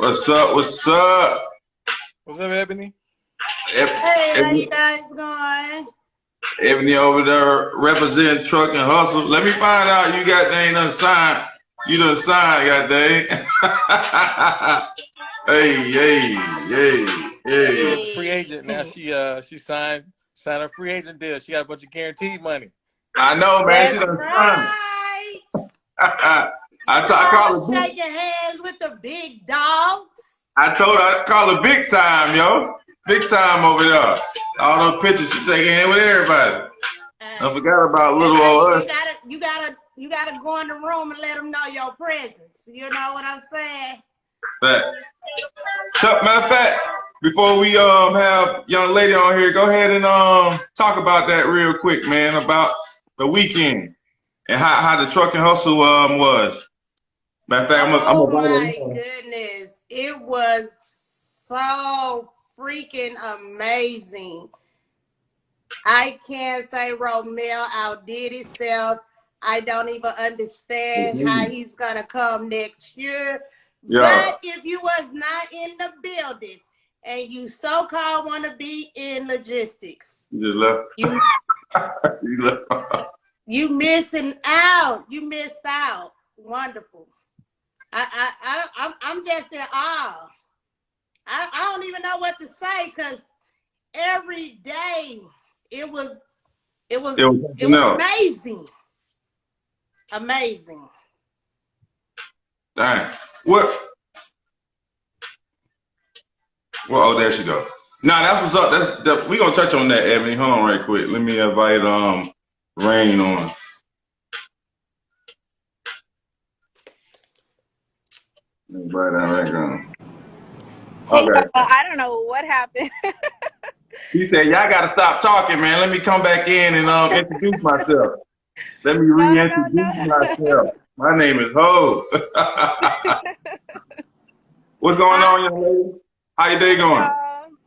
What's up? What's up? What's up, Ebony? Hey, how you guys going? Ebony over there representing Truck and Hustle. Let me find out you got dang done signed. You done signed, got dang. She's a free agent now. She signed a free agent deal. She got a bunch of guaranteed money. I know, man. She That's done right. signed. I call her shaking hands with the big dogs. I told her I call her big time, yo. Big time over there. All those pictures, she shaking hands with everybody. I forgot about little old us. You gotta go in the room and let them know your presence. You know what I'm saying? So, matter of fact, before we have young lady on here, go ahead and talk about that real quick, man, about the weekend and how the Truck and Hustle was. Matter of fact, oh my goodness, it was so freaking amazing. I can't say Romel outdid himself. I don't even understand how he's gonna come next year. Yeah. But if you was not in the building and you so-called want to be in logistics, you you missing out. You missed out. Wonderful. I'm just in awe. I don't even know what to say because every day it was amazing. Amazing. Dang. What? Well, oh, there she go. Nah, that's what's up. We gonna touch on that, Ebony. Hold on, right quick. Let me invite Rain on. Okay. I don't know what happened. He said, "Y'all gotta stop talking, man. Let me come back in and introduce myself. Let me reintroduce myself. My name is Ho." What's going on, young lady? How your day going?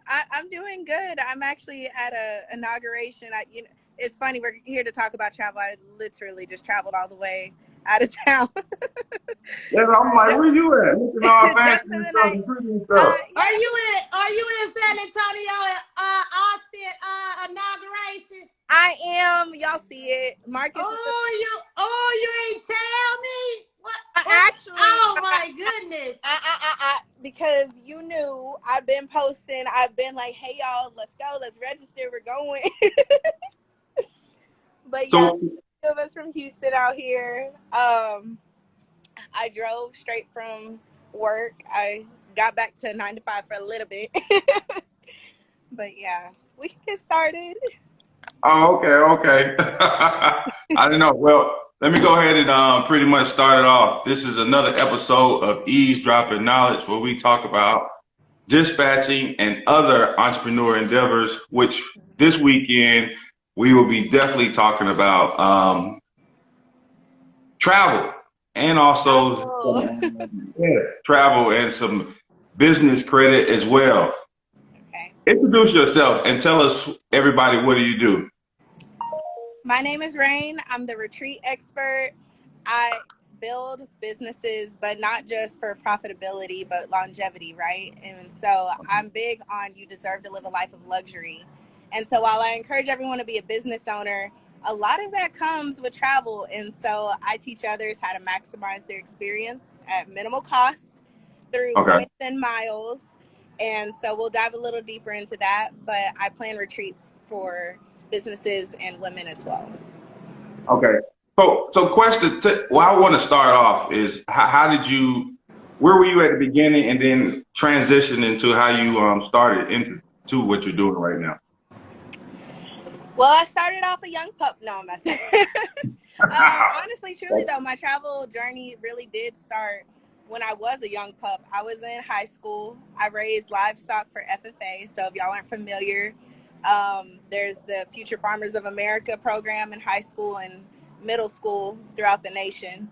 I'm doing good. I'm actually at a inauguration. It's funny, we're here to talk about travel. I literally just traveled all the way out of town. Yeah, I'm like, where you at? Looking all fancy and stuff and pretty and stuff. Are you in San Antonio at Austin inauguration? I am. Y'all see it. Marcus. You ain't tell me? What? Actually. Oh my goodness. Because you knew I've been posting. I've been like, hey y'all, let's go, let's register, we're going. But yeah, two of us from Houston out here. I drove straight from work. I got back to 9 to 5 for a little bit. But yeah, we can get started. Oh, okay. I don't know. Well, let me go ahead and pretty much start it off. This is another episode of Eavesdropping Knowledge, where we talk about dispatching and other entrepreneur endeavors, which this weekend we will be definitely talking about travel and also travel and some business credit as well. Okay. Introduce yourself and tell us, everybody, what do you do? My name is Rain. I'm the retreat expert. I build businesses, but not just for profitability, but longevity, right? And so I'm big on you deserve to live a life of luxury. And so while I encourage everyone to be a business owner, a lot of that comes with travel. And so I teach others how to maximize their experience at minimal cost through points and miles. And so we'll dive a little deeper into that, but I plan retreats for businesses and women as well. Okay. So question, I want to start off is where were you at the beginning and then transition into how you started into what you're doing right now? Well, I started off a young pup. No, I'm messing. Honestly, truly though, my travel journey really did start when I was a young pup. I was in high school. I raised livestock for FFA. So if y'all aren't familiar, there's the Future Farmers of America program in high school and middle school throughout the nation.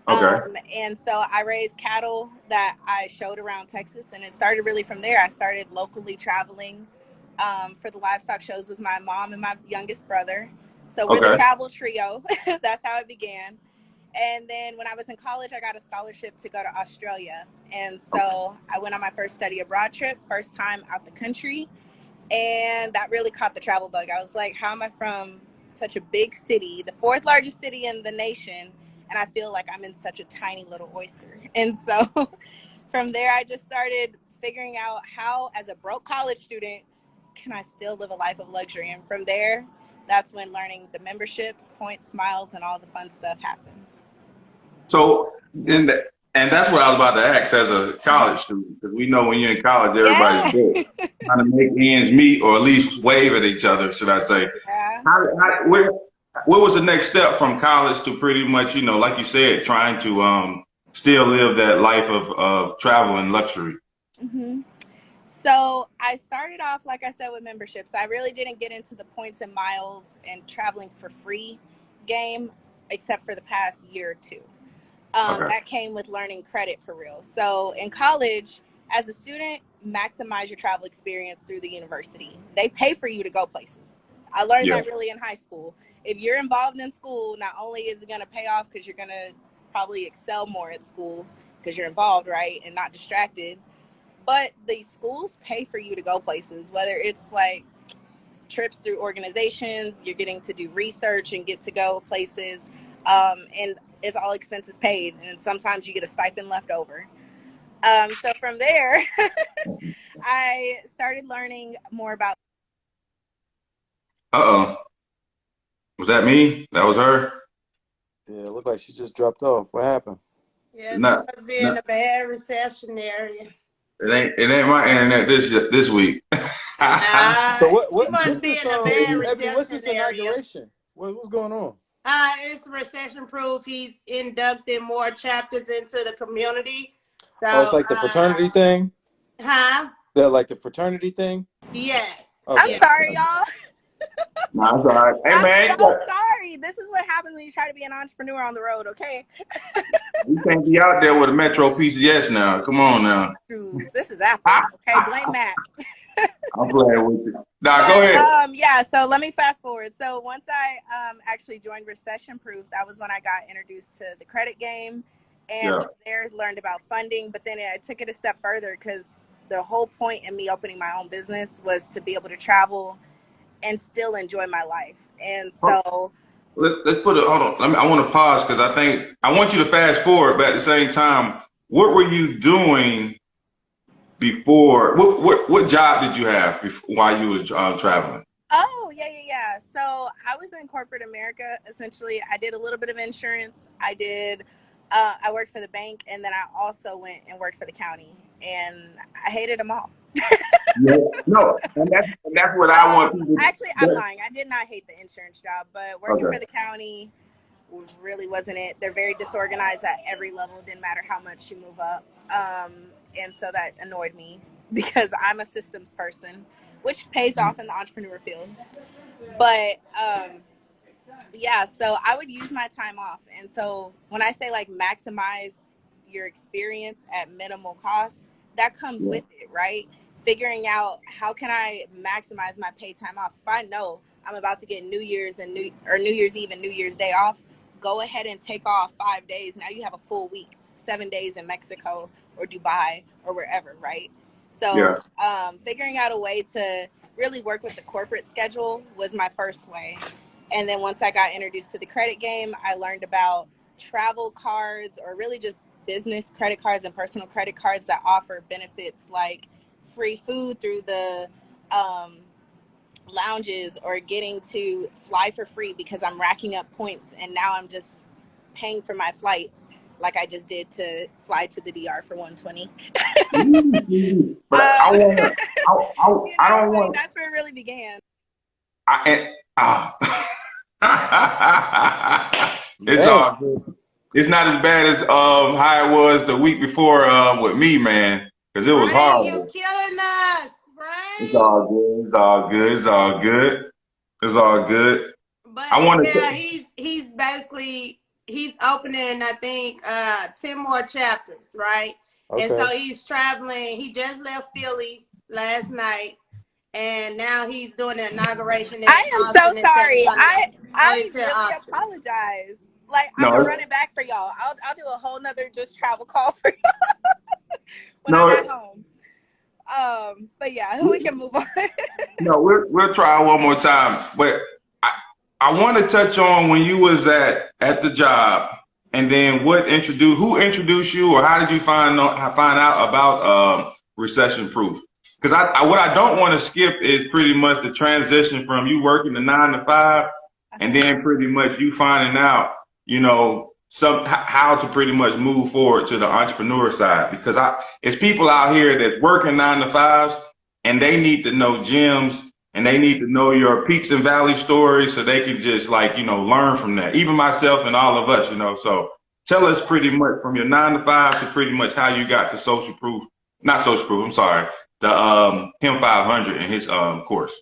And so I raised cattle that I showed around Texas, and it started really from there. I started locally traveling for the livestock shows with my mom and my youngest brother. So we're the travel trio. That's how it began. And then when I was in college, I got a scholarship to go to Australia. And so I went on my first study abroad trip, first time out the country. And that really caught the travel bug. I was like, how am I from such a big city, the fourth largest city in the nation, and I feel like I'm in such a tiny little oyster? And so from there, I just started figuring out how, as a broke college student, can I still live a life of luxury? And from there, that's when learning the memberships, points, miles, and all the fun stuff happened. So, and that's what I was about to ask as a college student, because we know when you're in college, everybody's broke, trying to make ends meet or at least wave at each other, should I say. Yeah. What was the next step from college to pretty much, like you said, trying to still live that life of travel and luxury? Mm-hmm. So I started off, like I said, with memberships. I really didn't get into the points and miles and traveling for free game, except for the past year or two. That came with learning credit for real. So in college, as a student, maximize your travel experience through the university. They pay for you to go places. I learned that really in high school. If you're involved in school, not only is it going to pay off because you're going to probably excel more at school because you're involved, right, and not distracted, but the schools pay for you to go places, whether it's like trips through organizations, you're getting to do research and get to go places, and it's all expenses paid, and sometimes you get a stipend left over. So from there, I started learning more about. Uh-oh. Was that me? That was her? Yeah, it looked like she just dropped off. What happened? Yeah, she must be in a bad reception area. It ain't my internet this week. So what must be in a bad reception what's this area. inauguration? What's going on? It's recession proof. He's inducting more chapters into the community. So it's like the fraternity thing? Huh? Like the fraternity thing? Yes. Okay. I'm sorry, y'all. No, I'm sorry. Hey, man. I'm so sorry. This is what happens when you try to be an entrepreneur on the road, okay? You can't be out there with a Metro PCS now. Come on now. This is Apple. Okay, blame Mac. I'm playing with you. Now, go ahead. Yeah, so let me fast forward. So once I actually joined Recession Proof, that was when I got introduced to the credit game, and there learned about funding. But then I took it a step further because the whole point in me opening my own business was to be able to travel and still enjoy my life. And so let's put it, hold on. I want to pause because I want you to fast forward, but at the same time, what were you doing before? What job did you have while you was traveling? Oh, yeah. So I was in corporate America, essentially. I did a little bit of insurance. I worked for the bank, and then I also went and worked for the county, and I hated them all. No, and that's what I want people to. Actually, I'm lying. I did not hate the insurance job, but working for the county really wasn't it. They're very disorganized at every level. Didn't matter how much you move up. And so that annoyed me because I'm a systems person, which pays off in the entrepreneur field. But so I would use my time off. And so when I say like maximize your experience at minimal cost, that comes with it, right? Figuring out how can I maximize my paid time off. If I know I'm about to get New Year's and New Year's Eve and New Year's Day off, go ahead and take off 5 days. Now you have a full week, 7 days in Mexico or Dubai or wherever, right? So figuring out a way to really work with the corporate schedule was my first way. And then once I got introduced to the credit game, I learned about travel cards, or really just business credit cards and personal credit cards that offer benefits like free food through the lounges, or getting to fly for free because I'm racking up points, and now I'm just paying for my flights like I just did to fly to the DR for 120. But I don't want. That's where it really began. It's all good. It's not as bad as how it was the week before with me, man. Because it was hard. You're killing us, right? It's all good. It's all good. It's all good. It's all good. But he's opening, I think, 10 more chapters, right? Okay. And so he's traveling. He just left Philly last night, and now he's doing the inauguration. I am so sorry. I really apologize. Like, I'm No, gonna run it back for y'all. I'll do a whole nother just travel call for y'all when no, I'm at home. But yeah, we can move on. no. We'll try one more time. But I want to touch on when you was at the job, and then who introduced you, or how did you find out about recession proof? Because what I don't want to skip is pretty much the transition from you working the 9 to 5, and then pretty much you finding out, how to pretty much move forward to the entrepreneur side. Because it's people out here that's working 9 to 5s, and they need to know gems, and they need to know your peaks and valleys story, so they can just learn from that. Even myself and all of us, So tell us pretty much from your 9 to 5 to pretty much how you got to not social proof. I'm sorry, the Him 500 in his course.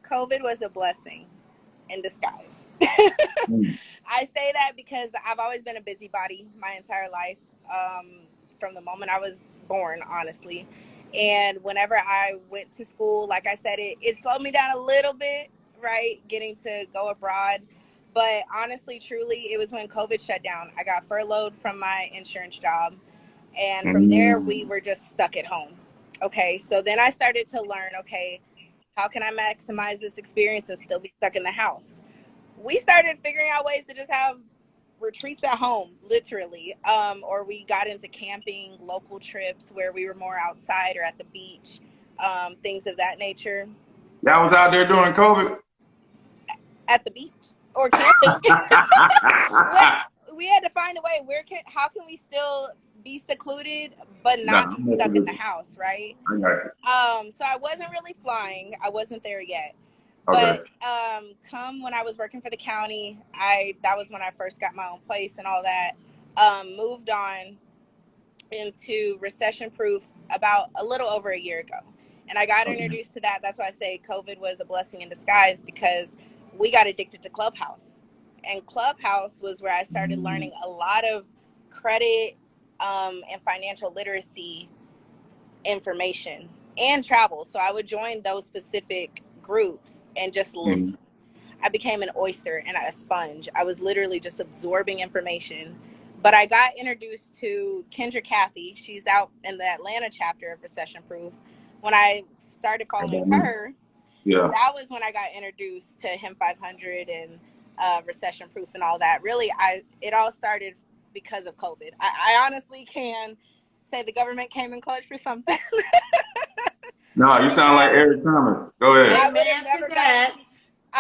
COVID was a blessing in disguise. I say that because I've always been a busybody my entire life, from the moment I was born, honestly. And whenever I went to school, like I said, it slowed me down a little bit, right? Getting to go abroad. But honestly, truly, it was when COVID shut down. I got furloughed from my insurance job. And from there, we were just stuck at home. Okay, so then I started to learn, okay, how can I maximize this experience and still be stuck in the house? We started figuring out ways to just have retreats at home, literally, or we got into camping, local trips where we were more outside or at the beach, things of that nature. Y'all was out there during COVID? At the beach or camping. We had to find a way. How can we still be secluded but not be stuck in the house, right? I got you. So I wasn't really flying. I wasn't there yet. Okay. But come when I was working for the county, that was when I first got my own place and all that. Moved on into recession proof about a little over a year ago. And I got introduced to that. That's why I say COVID was a blessing in disguise, because we got addicted to Clubhouse. And Clubhouse was where I started learning a lot of credit and financial literacy information and travel. So I would join those specific groups and just listen. I became an oyster and a sponge. I was literally just absorbing information. But I got introduced to Kendra Cathy. She's out in the Atlanta chapter of Recession Proof. When I started following her, that was when I got introduced to Him 500 and Recession Proof and all that. Really, it all started because of COVID. I honestly can say the government came in clutch for something. No, you sound like Eric Thomas. Go ahead. I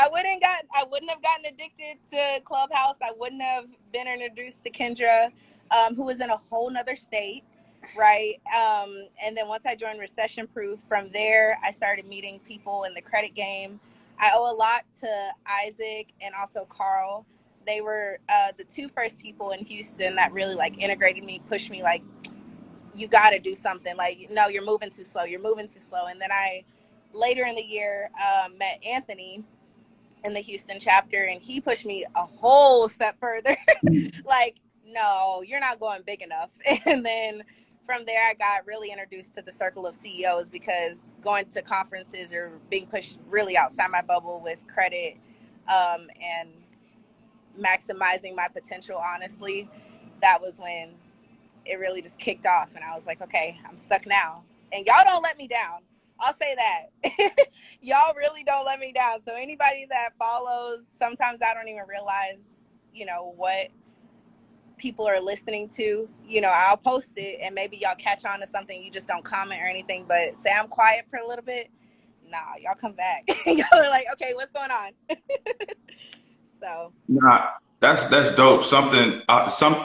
wouldn't have gotten addicted to Clubhouse. I wouldn't have been introduced to Kendra, who was in a whole nother state, right? And then once I joined Recession Proof, from there, I started meeting people in the credit game. I owe a lot to Isaac and also Carl. They were the two first people in Houston that really integrated me, pushed me you got to do something. No, you're moving too slow. And then I, later in the year, met Anthony in the Houston chapter, and he pushed me a whole step further. No, you're not going big enough. And then from there, I got really introduced to the circle of CEOs, because going to conferences or being pushed really outside my bubble with credit and maximizing my potential, honestly, that was when it really just kicked off. And I was like, okay, I'm stuck now. And y'all don't let me down. I'll say that. Y'all really don't let me down. So anybody that follows, sometimes I don't even realize, what people are listening to. I'll post it and maybe y'all catch on to something, you just don't comment or anything, but say I'm quiet for a little bit. Nah, y'all come back. Y'all are like, okay, what's going on? So. Nah, that's dope.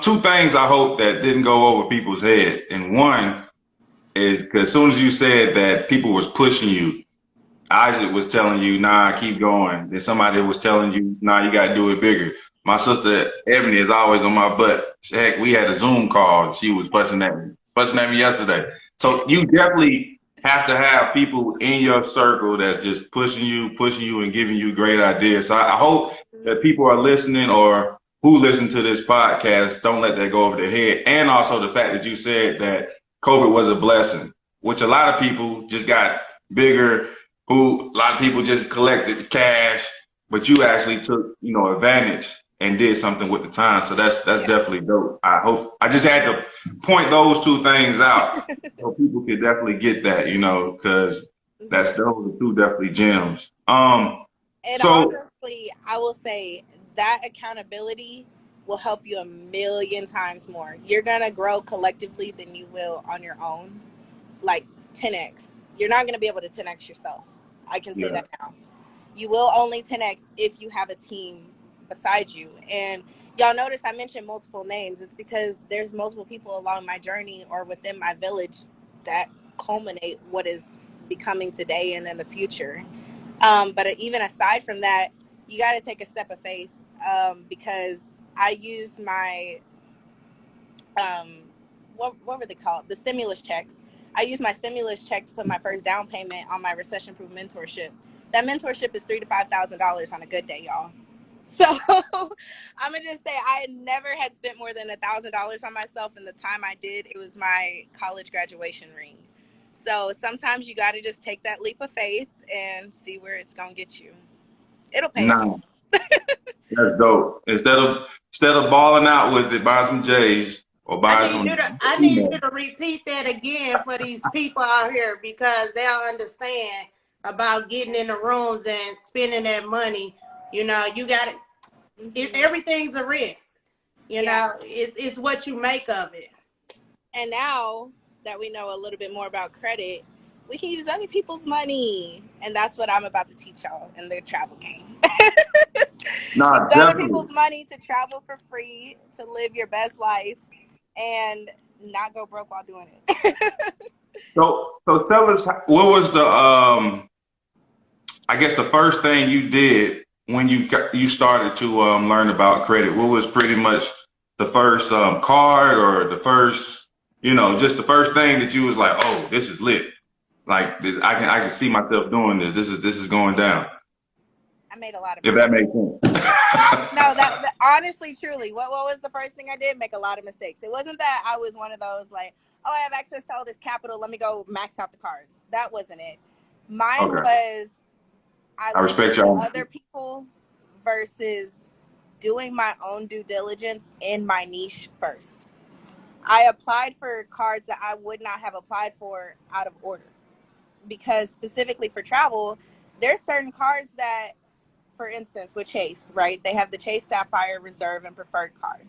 Two things I hope that didn't go over people's head. And one is, because as soon as you said that people was pushing you, Isaac was telling you, nah, keep going. Then somebody was telling you, nah, you got to do it bigger. My sister Ebony is always on my butt. Heck, we had a Zoom call. She was busting at me yesterday. So you definitely have to have people in your circle that's just pushing you and giving you great ideas. So I hope that people are listening, or who listen to this podcast, don't let that go over their head. And also the fact that you said that COVID was a blessing, which a lot of people just got bigger, a lot of people just collected cash, but you actually took, advantage and did something with the time. So that's definitely dope. I just had to point those two things out so people could definitely get that, you know, because those are two definitely gems. And So honestly, I will say that accountability will help you a million times more. You're going to grow collectively than you will on your own, like 10x. You're not going to be able to 10x yourself. I can say that now. You will only 10x if you have a team beside you. And y'all notice I mentioned multiple names. It's because there's multiple people along my journey or within my village that culminate what is becoming today and in the future. But even aside from that, you got to take a step of faith, because I used my, what were they called? The stimulus checks. I used my stimulus check to put my first down payment on my recession-proof mentorship. That mentorship is $3,000 to $5,000 on a good day, y'all. So I'm gonna just say I never had spent more than $1,000 on myself, and the time I did, it was my college graduation ring. So sometimes you got to just take that leap of faith and see where it's gonna get you. It'll pay off. That's dope. Instead of balling out with it, buy some J's or buy some. I need you to repeat that again for these people out here, because they'll understand about getting in the rooms and spending that money. You know, you got it. Everything's a risk. You know, it's what you make of it. And now that we know a little bit more about credit, we can use other people's money. And that's what I'm about to teach y'all in the travel game. Use other people's money to travel for free, to live your best life, and not go broke while doing it. So tell us, what was the, I guess the first thing you did when you started to learn about credit? What was pretty much the first card, or the first, you know, just the first thing that you was like, oh, this is lit. Like I can see myself doing this. This is going down. I made a lot of mistakes. If that makes sense. No, that honestly, truly, what was the first thing I did? Make a lot of mistakes. It wasn't that I was one of those like, oh, I have access to all this capital, let me go max out the card. That wasn't it. Mine was I respect y'all. Other people versus doing my own due diligence in my niche first. I applied for cards that I would not have applied for out of order, because specifically for travel, there's certain cards that, for instance, with Chase, right? They have the Chase Sapphire Reserve and Preferred card.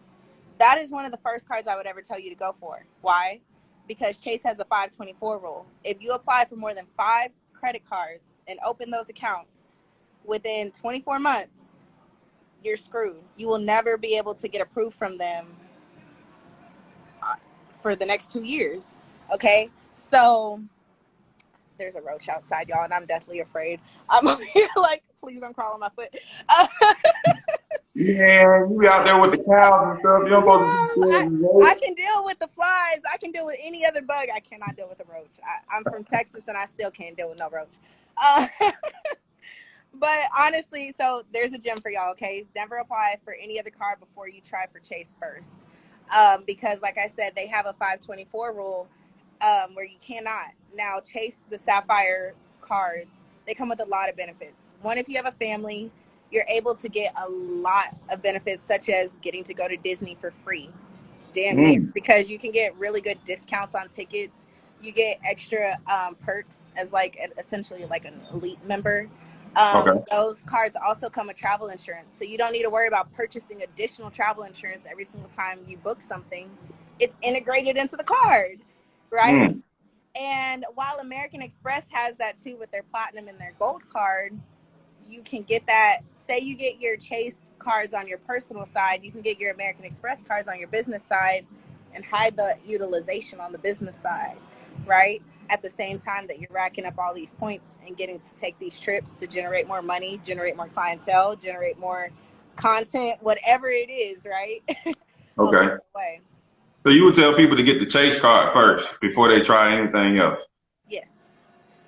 That is one of the first cards I would ever tell you to go for. Why? Because Chase has a 524 rule. If you apply for more than 5 credit cards and open those accounts within 24 months, you're screwed. You will never be able to get approved from them for the next 2 years. Okay? So there's a roach outside, y'all, and I'm deathly afraid. I'm over here like, please don't crawl on my foot. Yeah, you be out there with the cows and stuff. You don't I can deal with the flies. I can deal with any other bug. I cannot deal with a roach. I'm from Texas, and I still can't deal with no roach. But honestly, so there's a gem for y'all, okay? Never apply for any other card before you try for Chase first. Because like I said, they have a 524 rule where you cannot. Now, Chase, the Sapphire cards, they come with a lot of benefits. One, if you have a family, you're able to get a lot of benefits, such as getting to go to Disney for free. Damn near, because you can get really good discounts on tickets. You get extra perks as essentially like an elite member. Those cards also come with travel insurance, so you don't need to worry about purchasing additional travel insurance every single time you book something. It's integrated into the card, right? And while American Express has that too with their platinum and their gold card, you can get that. Say you get your Chase cards on your personal side, you can get your American Express cards on your business side and hide the utilization on the business side, right? At the same time that you're racking up all these points and getting to take these trips to generate more money, generate more clientele, generate more content, whatever it is, right? Okay. So you would tell people to get the Chase card first before they try anything else? Yes.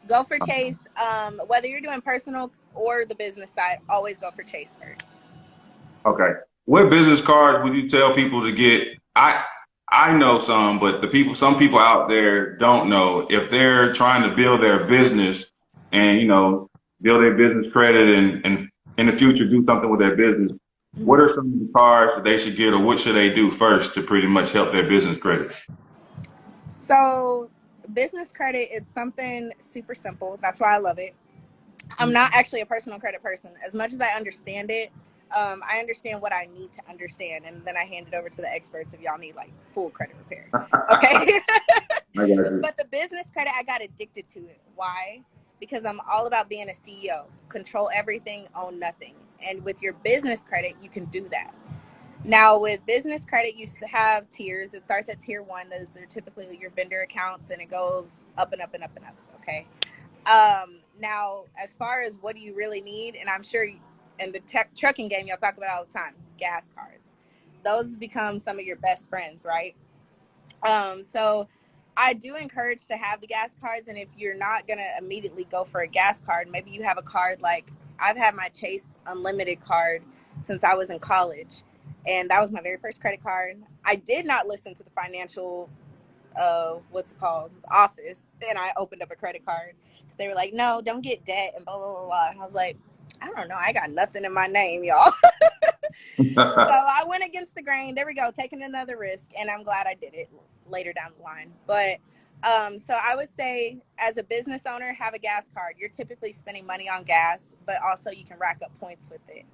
Go for Chase. Whether you're doing personal or the business side, always go for Chase first. Okay. What business cards would you tell people to get? I know some, but some people out there don't know. If they're trying to build their business and, you know, build their business credit and in the future do something with their business, What are some of the cards that they should get, or what should they do first to pretty much help their business credit? So business credit, it's something super simple. That's why I love it. I'm not actually a personal credit person. As much as I understand it, I understand what I need to understand, and then I hand it over to the experts if y'all need like full credit repair. Okay. But the business credit, I got addicted to it. Why? Because I'm all about being a CEO. Control everything, own nothing. And with your business credit, you can do that. Now, with business credit, you have tiers. It starts at tier 1. Those are typically your vendor accounts, and it goes up and up and up and up. Okay. Now, as far as what do you really need, and I'm sure in the trucking game, y'all talk about it all the time, gas cards. Those become some of your best friends, right? So I do encourage to have the gas cards. And if you're not going to immediately go for a gas card, maybe you have a card like I've had my Chase Unlimited card since I was in college. And that was my very first credit card. I did not listen to the financial office. Then I opened up a credit card because they were like, no, don't get debt and blah, blah, blah, blah. And I was like, I don't know. I got nothing in my name, y'all. So I went against the grain. There we go. Taking another risk. And I'm glad I did it later down the line. But so I would say as a business owner, have a gas card. You're typically spending money on gas, but also you can rack up points with it.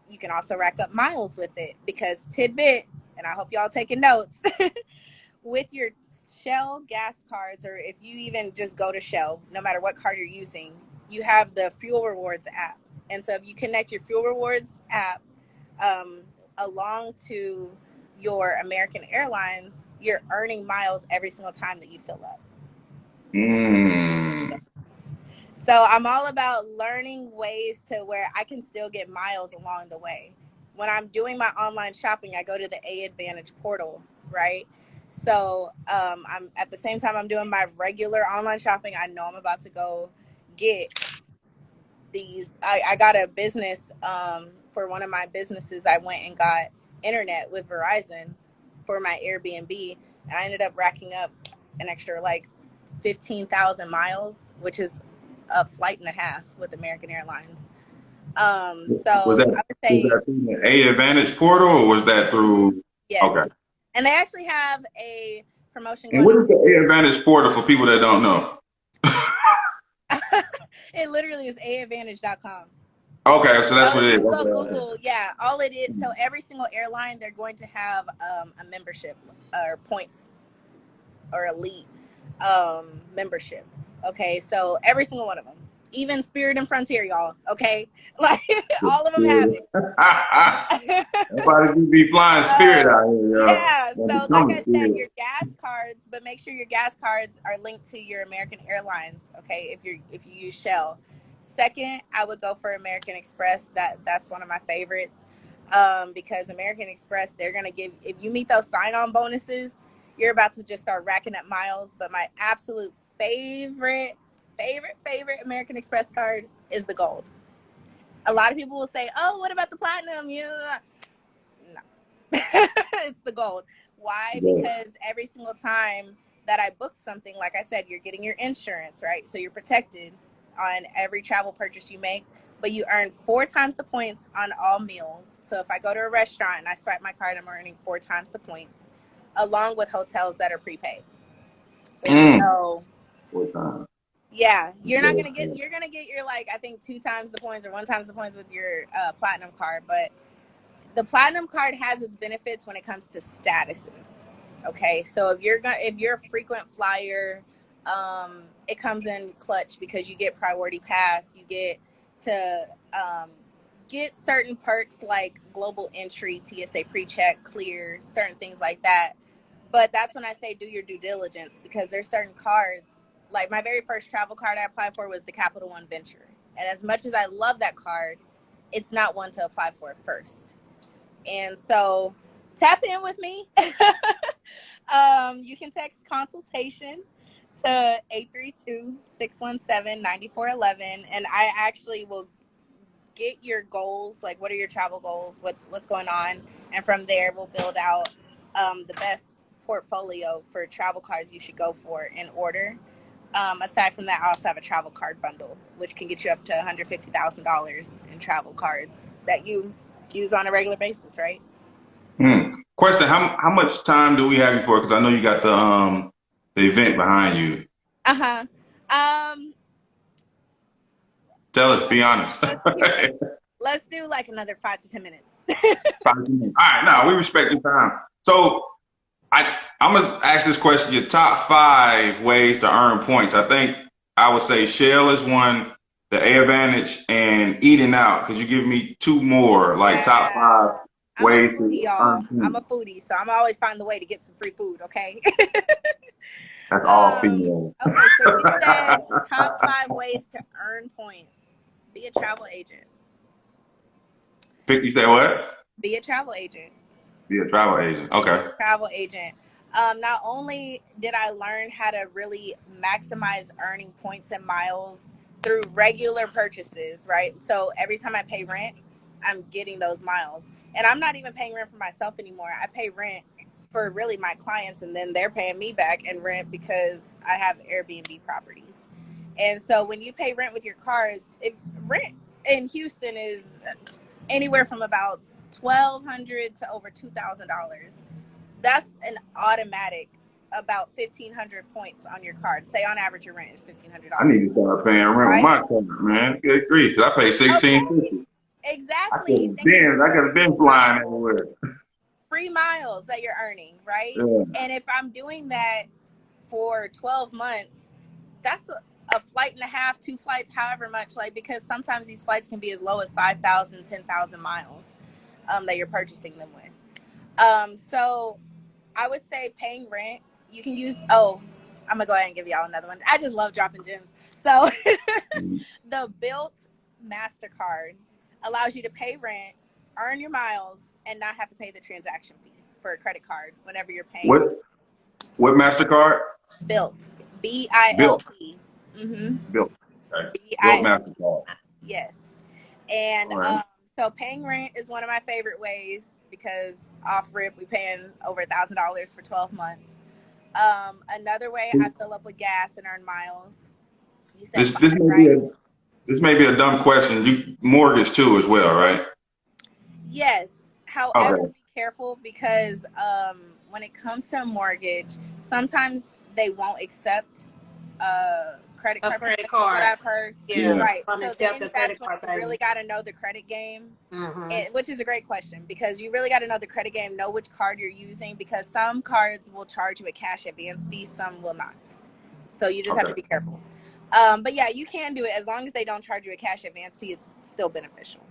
You can also rack up miles with it because tidbit, and I hope y'all taking notes, with your Shell gas cards, or if you even just go to Shell, no matter what card you're using, you have the Fuel Rewards app. And so if you connect your Fuel Rewards app along to your American Airlines, you're earning miles every single time that you fill up. So I'm all about learning ways to where I can still get miles along the way. When I'm doing my online shopping, I go to the A Advantage portal, right? So I'm at the same time I'm doing my regular online shopping, I know I'm about to go get these. I got a business for one of my businesses. I went and got internet with Verizon for my Airbnb, and I ended up racking up an extra like 15,000 miles, which is a flight and a half with American Airlines. So I would say, was that through the A Advantage portal, or was that through? Yes. Okay. And they actually have a promotion going on. And what is the A Advantage portal for people that don't know? It literally is aadvantage.com. Okay, so that's what it is. Google, yeah, all it is. So every single airline, they're going to have a membership or points or elite membership. Okay, so every single one of them, even Spirit and Frontier, y'all. Okay, like all of them have it. Everybody can be flying Spirit out here, y'all. Yeah, so like I said, your gas cards, but make sure your gas cards are linked to your American Airlines. Okay, if you use Shell. Second, I would go for American Express. That's one of my favorites because American Express, they're gonna give, if you meet those sign-on bonuses, you're about to just start racking up miles. But my absolute favorite American Express card is the gold. A lot of people will say, "Oh, what about the platinum?" Yeah, no, it's the gold. Why? Because every single time that I book something, like I said, you're getting your insurance, right? So you're protected on every travel purchase you make, but you earn 4 times the points on all meals. So if I go to a restaurant and I swipe my card, I'm earning 4 times the points, along with hotels that are prepaid. And so, yeah, you're gonna get your, like, I think 2 times the points or 1 times the points with your platinum card. But the platinum card has its benefits when it comes to statuses. Okay, so if you're a frequent flyer, it comes in clutch because you get priority pass. You get to get certain perks like global entry, TSA pre-check, clear, certain things like that. But that's when I say do your due diligence, because there's certain cards. Like my very first travel card I applied for was the Capital One Venture. And as much as I love that card, it's not one to apply for first. And so tap in with me. You can text consultation to 832-617-9411. And I actually will get your goals. Like, what are your travel goals? What's going on? And from there, we'll build out the best portfolio for travel cards you should go for in order. Aside from that, I also have a travel card bundle, which can get you up to $150,000 in travel cards that you use on a regular basis, right? Question: How much time do we have you for? Because I know you got the event behind you. Um, Tell us. Be honest. let's do like another 5 to 10 minutes. 5 minutes. All right. Now we respect your time. So I'm gonna ask this question: your top 5 ways to earn points. I think I would say Shell is one, the A Advantage, and eating out. Could you give me 2 more, like top 5 ways to earn points? I'm a foodie, so I'm always find the way to get some free food. Okay. That's all female. Okay, so you said top 5 ways to earn points. Be a travel agent. You say what? Be a travel agent. Be a travel agent. Okay. Travel agent. Not only did I learn how to really maximize earning points and miles through regular purchases, right? So every time I pay rent, I'm getting those miles. And I'm not even paying rent for myself anymore. I pay rent for really my clients, and then they're paying me back in rent because I have Airbnb properties. And so when you pay rent with your cards, rent in Houston is anywhere from about $1,200 to over $2,000. That's an automatic about 1,500 points on your card. Say on average your rent is $1,500. I need to start paying rent with my card, man. Good grief. I pay $1,650. Exactly. I could have been flying everywhere. Free miles that you're earning, right? Yeah. And if I'm doing that for 12 months, that's a flight and a half, 2 flights, however much, like, because sometimes these flights can be as low as 5,000, 10,000 miles that you're purchasing them with. So I would say paying rent, you can use, I'm gonna go ahead and give y'all another one. I just love dropping gems. So the Built MasterCard allows you to pay rent, earn your miles, and not have to pay the transaction fee for a credit card whenever you're paying. What MasterCard? Built. B-I-L-T. Built. Okay. B-I-L-T. Built MasterCard. Yes. And right. So paying rent is one of my favorite ways because off rip we paying over $1,000 for 12 months. Another way I fill up with gas and earn miles. You said this may be a dumb question. You mortgage too as well, right? Yes. However, be careful because when it comes to a mortgage, sometimes they won't accept credit card. What I've heard. Yeah. Right. So then that's when you really got to know the credit game, which is a great question because you really got to know the credit game, know which card you're using because some cards will charge you a cash advance fee, some will not. So you just have to be careful. But yeah, you can do it as long as they don't charge you a cash advance fee. It's still beneficial.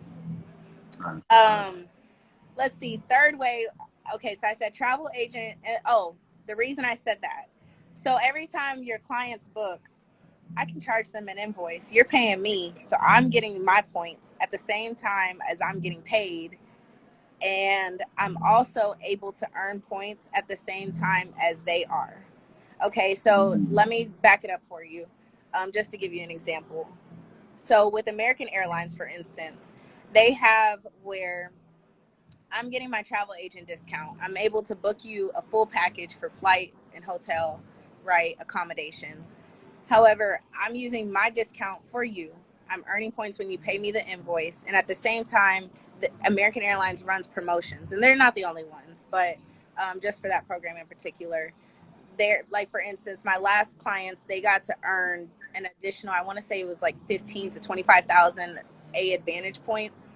Let's see. Third way. Okay, so I said travel agent. The reason I said that. So every time your clients book, I can charge them an invoice. You're paying me, so I'm getting my points at the same time as I'm getting paid. And I'm also able to earn points at the same time as they are. Okay, so let me back it up for you, just to give you an example. So with American Airlines, for instance, they have where I'm getting my travel agent discount. I'm able to book you a full package for flight and hotel, right, accommodations. However, I'm using my discount for you. I'm earning points when you pay me the invoice. And at the same time, the American Airlines runs promotions. And they're not the only ones, but just for that program in particular, they're like, for instance, my last clients, they got to earn an additional, I want to say it was like 15 to 25,000 A Advantage points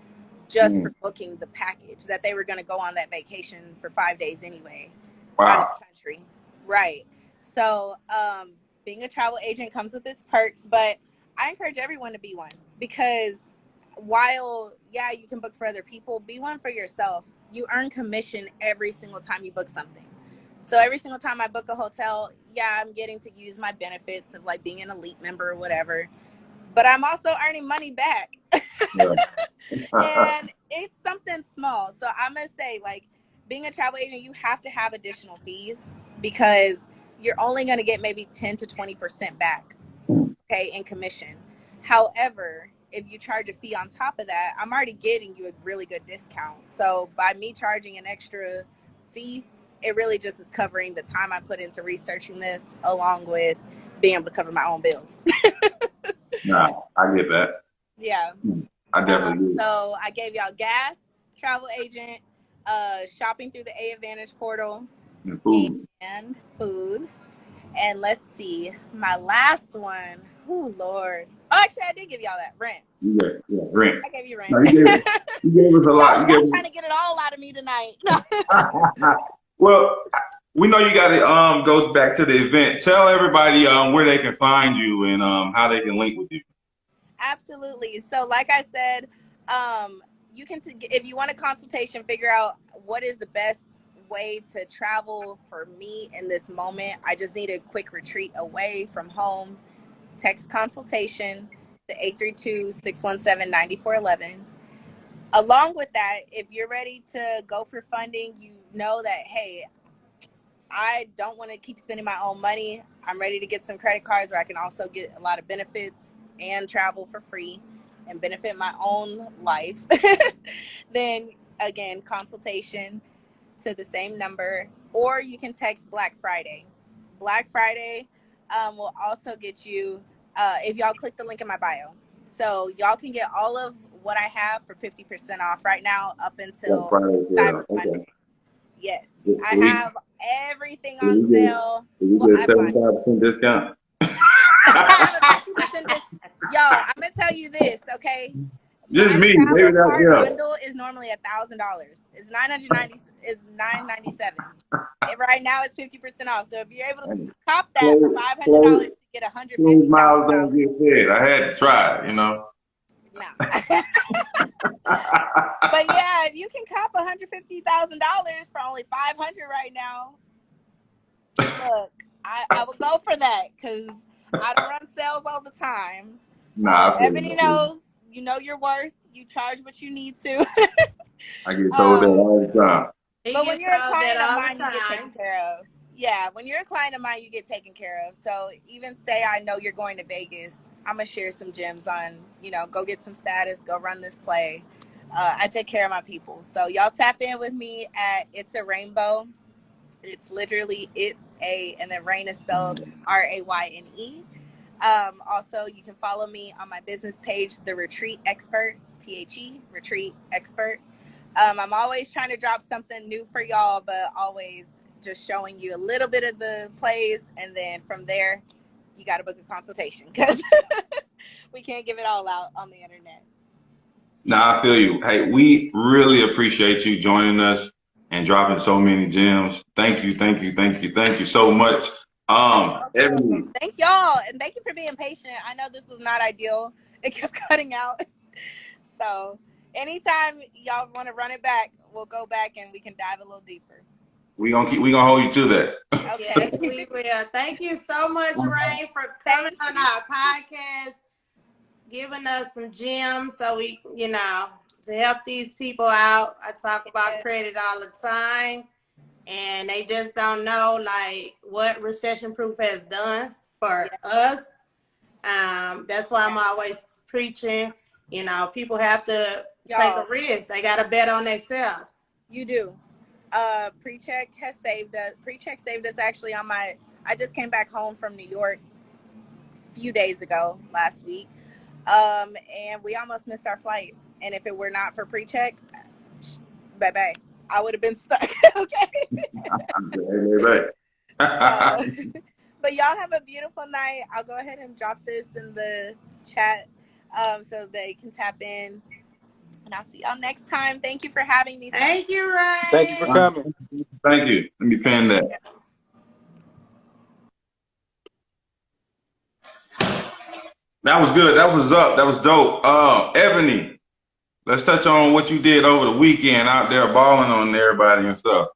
just for booking the package that they were going to go on that vacation for 5 days anyway. Wow. Out of the country. Right. So being a travel agent comes with its perks, but I encourage everyone to be one because while, yeah, you can book for other people, be one for yourself. You earn commission every single time you book something. So every single time I book a hotel, yeah, I'm getting to use my benefits of like being an elite member or whatever, but I'm also earning money back. And it's something small. So I'm going to say, like, being a travel agent, you have to have additional fees because you're only going to get maybe 10 to 20% back, okay, in commission. However, if you charge a fee on top of that, I'm already getting you a really good discount. So by me charging an extra fee, it really just is covering the time I put into researching this along with being able to cover my own bills. Nah, I get that. Yeah. I definitely do. So I gave y'all gas, travel agent, shopping through the A Advantage portal, And food. and food. And let's see, my last one. Oh Lord. Oh, actually, I did give y'all that rent. Yeah, rent. I gave you rent. No, you gave us a lot. Y'all trying to get it all out of me tonight. Well, we know you got to go back to the event. Tell everybody where they can find you and how they can link with you. Absolutely. So like I said, you can, if you want a consultation, figure out what is the best way to travel for me in this moment. I just need a quick retreat away from home. Text consultation to 832-617-9411. Along with that, if you're ready to go for funding, you know that, hey, I don't want to keep spending my own money. I'm ready to get some credit cards where I can also get a lot of benefits and travel for free and benefit my own life. Then again, consultation to the same number, or you can text Black Friday. Black Friday will also get you, if y'all click the link in my bio. So y'all can get all of what I have for 50% off right now up until Cyber Monday. Yes, I have everything on sale. You get 75% discount. Yo, I'm gonna tell you this, okay? Just me, maybe that. Yeah. Bundle is normally $1,000. It's $997. Right now it's 50% off. So if you're able to cop that for $500 to get $150,000. Miles don't get fed. I had to try it, you know. No. But yeah, if you can cop $150,000 for only $500 right now, look, I would go for that because I run sales all the time. Nah, Ebony knows. You know your worth. You charge what you need to. I get told that all the time. But when you're a client of mine, you get taken care of. Yeah, when you're a client of mine, you get taken care of. So even say I know you're going to Vegas, I'm going to share some gems on, go get some status, go run this play. I take care of my people. So y'all tap in with me at It's a Rainbow. It's literally and then rain is spelled RAYNE. Also, you can follow me on my business page, The Retreat Expert, THE, Retreat Expert. I'm always trying to drop something new for y'all, but always just showing you a little bit of the plays. And then from there, you got to book a consultation because we can't give it all out on the internet. Nah, I feel you. Hey, we really appreciate you joining us and dropping so many gems. Thank you so much. Ebony. Thank y'all, and thank you for being patient. I know this was not ideal. It kept cutting out. So anytime y'all want to run it back, we'll go back and we can dive a little deeper. We gonna hold you to that. Okay. Yes, we will. Thank you so much, Ray, for coming on our podcast, giving us some gems so we, to help these people out. I talk about credit all the time, and they just don't know what Recession Proof has done for us. That's why I'm always preaching. People have to take a risk. They got to bet on themselves. You do. Pre-check saved us actually I just came back home from New York a few days ago, last week. And we almost missed our flight. And if it were not for pre-check, bye-bye. I would have been stuck. Okay. But y'all have a beautiful night. I'll go ahead and drop this in the chat so they can tap in. And I'll see y'all next time. Thank you for having me. Thank you, Ray. Thank you for coming. Thank you. Let me fan that. That was good. That was up. That was dope. Ebony, let's touch on what you did over the weekend out there balling on everybody and stuff.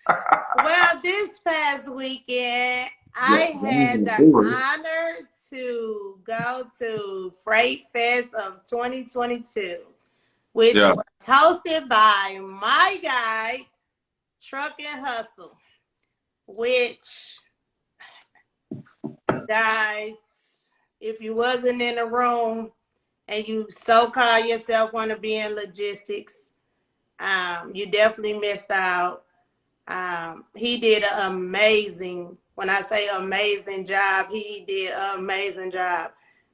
Well, this past weekend, I had the honor to go to Freight Fest of 2022, which was hosted by my guy, Truck and Hustle, which, guys, if you wasn't in the room and you so-called yourself want to be in logistics, you definitely missed out. He did an amazing, when I say amazing job, he did an amazing job.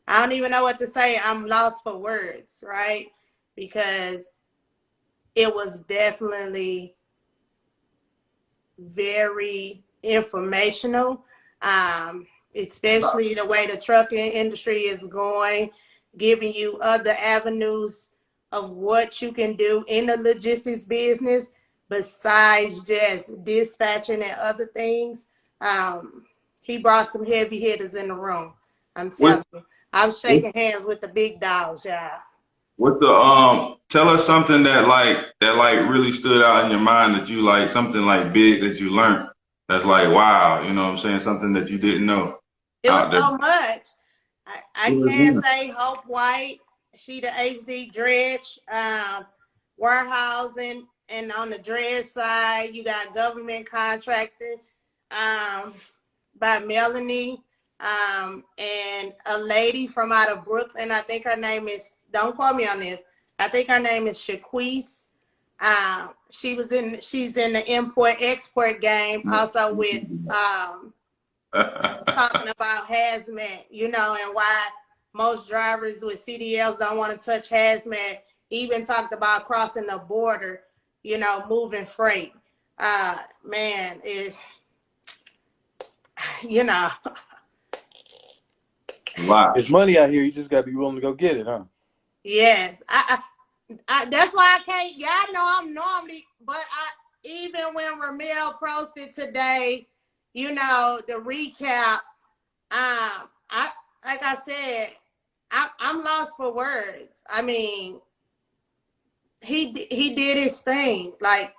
I don't even know what to say. I'm lost for words, right? Because it was definitely very informational, especially the way the trucking industry is going, giving you other avenues of what you can do in the logistics business besides just dispatching and other things. He brought some heavy hitters in the room. I'm telling you. I was shaking hands with the big dogs, y'all. What the tell us something that really stood out in your mind, that you like, something like big that you learned that's like, wow, you know what I'm saying, something that you didn't know. It was so much. I can't say Hope White, she the HD dredge, warehousing, and on the dredge side, you got government contracting by Melanie, and a lady from out of Brooklyn. I think her name is, don't quote me on this, I think her name is Shaquise. She's in the import-export game, also with talking about hazmat, you know, and why most drivers with CDLs don't want to touch hazmat. Even talked about crossing the border, you know, moving freight. Man, is, you know. Wow. It's money out here. You just gotta be willing to go get it, huh? Yes, I that's why I can't. Y'all know I'm normally, but even when Ramel posted today, you know, the recap, I like I said, I'm lost for words. I mean, he did his thing. Like,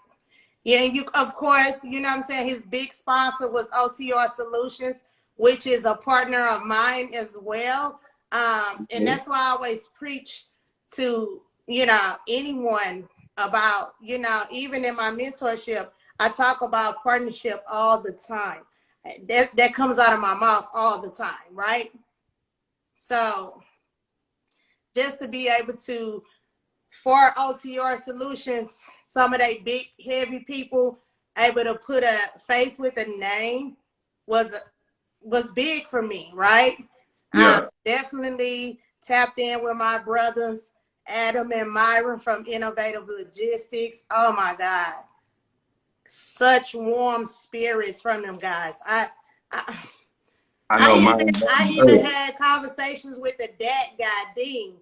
yeah, you, of course, you know what I'm saying, his big sponsor was OTR Solutions, which is a partner of mine as well. And that's why I always preach to, you know, anyone about, you know, even in my mentorship, I talk about partnership all the time. That comes out of my mouth all the time, right? So just to be able to, for OTR Solutions, some of they big, heavy people able to put a face with a name was big for me, right? Yeah. Definitely tapped in with my brothers, Adam and Myron from Innovative Logistics. Oh my God. Such warm spirits from them guys. I even had conversations with the DAT guy, Dean,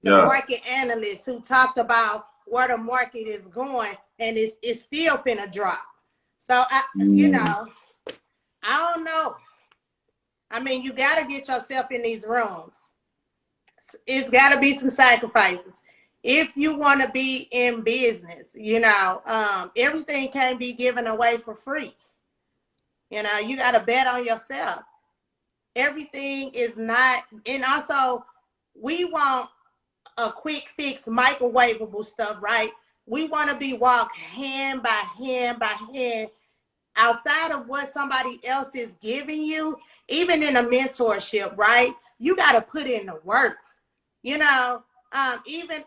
the market analyst, who talked about where the market is going, and it's still finna drop. So you know, I don't know. I mean, you got to get yourself in these rooms. It's got to be some sacrifices. If you want to be in business, you know, everything can't be given away for free. You know, you got to bet on yourself. Everything is not, and also we want a quick fix, microwavable stuff, right? We want to be walked hand by hand by hand, outside of what somebody else is giving you. Even in a mentorship, right? You got to put in the work, you know, even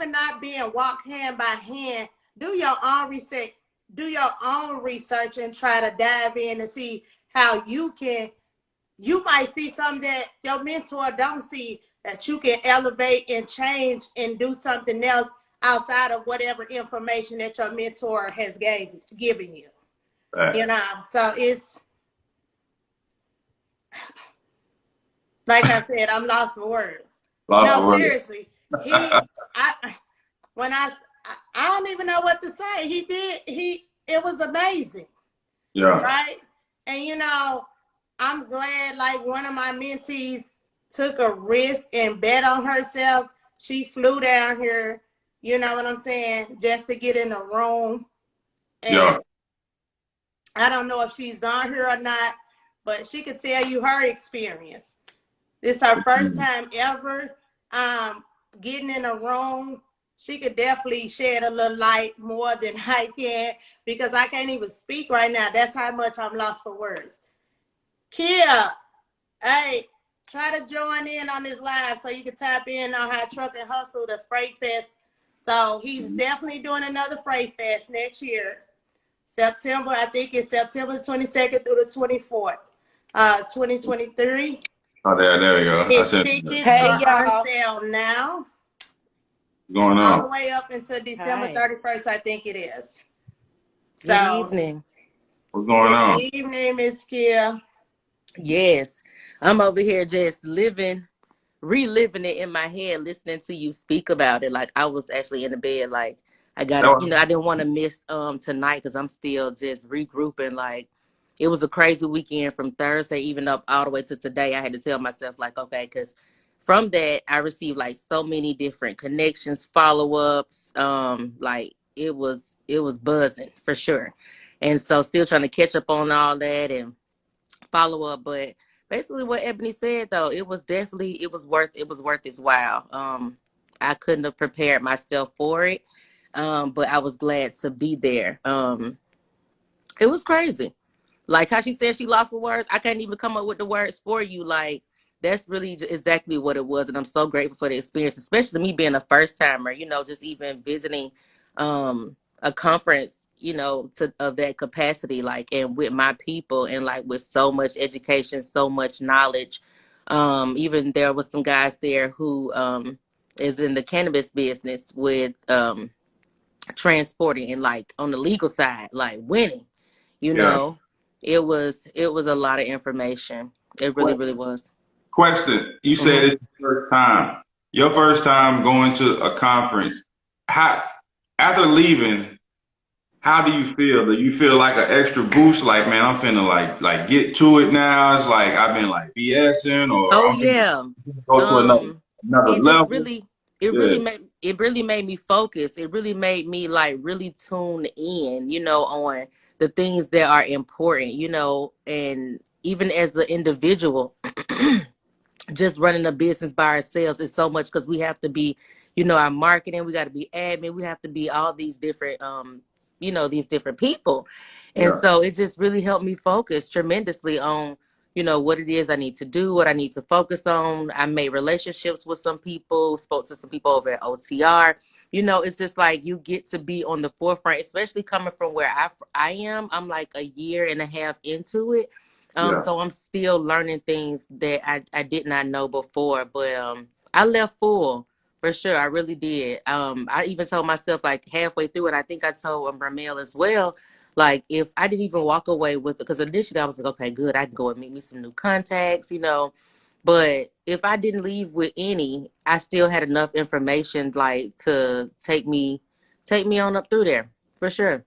not being walked hand by hand, do your own research and try to dive in and see how you might see something that your mentor don't see, that you can elevate and change and do something else outside of whatever information that your mentor has given you. Right. You know, so it's like I said, I'm lost for words. Seriously, I don't even know what to say. It was amazing. Yeah. Right. And you know, I'm glad, like, one of my mentees took a risk and bet on herself. She flew down here, you know what I'm saying, just to get in the room. And I don't know if she's on here or not, but she could tell you her experience. This is her first time ever getting in a room. She could definitely shed a little light more than I can, because I can't even speak right now. That's how much I'm lost for words. Kia, hey, try to join in on this live so you can tap in on how Truck and Hustle, the Freight Fest. So he's definitely doing another Freight Fest next year. September, I think it's September 22nd through the 24th, 2023. Oh, there we go. His tickets are on sale now. Going all the on? way up until December Hi. 31st, I think it is. Good So, evening. What's going on? good evening, Miss Kia. Yes, I'm over here just reliving it in my head, listening to you speak about it. Like I was actually in the bed, like I got That to, was, I didn't want to miss tonight because I'm still just regrouping. Like it was a crazy weekend from Thursday even up all the way to today. I had to tell myself like, okay, because from that I received like so many different connections, follow-ups. Like it was buzzing for sure, and so still trying to catch up on all that and follow up. But basically what Ebony said though, it was definitely it was worth its while. I couldn't have prepared myself for it. But I was glad to be there. It was crazy. Like how she said she lost for words. I can't even come up with the words for you. Like that's really exactly what it was. And I'm so grateful for the experience, especially me being a first timer, just even visiting a conference, of that capacity, like, and with my people and like with so much education, so much knowledge. Even there was some guys there who is in the cannabis business with transporting and like on the legal side, like winning. You yeah. know, it was a lot of information. It really, really was. Question. You said Hmm. it's your first time. Your first time going to a conference. How after leaving, how do you feel? Do you feel like an extra boost? Like, man, I'm finna like get to it now. It's like I've been like BSing, or Oh I'm finna yeah. go to Um, another it just level. really, it Yeah, really made me focus. It really made me like really tune in, on the things that are important, and even as an individual, just running a business by ourselves is so much because we have to be, our marketing, we got to be admin, we have to be all these different, these different people. And yeah, so it just really helped me focus tremendously on, what it is I need to do, what I need to focus on. I made relationships with some people, spoke to some people over at OTR. It's just like you get to be on the forefront, especially coming from where I am. I'm like a year and a half into it. yeah. So I'm still learning things that I did not know before, but I left full for sure. I really did. I even told myself like halfway through it, I think I told Ramel as well, like if I didn't even walk away with it, because initially I was like, okay, good, I can go and meet me some new contacts. But if I didn't leave with any, I still had enough information like to take me on up through there for sure.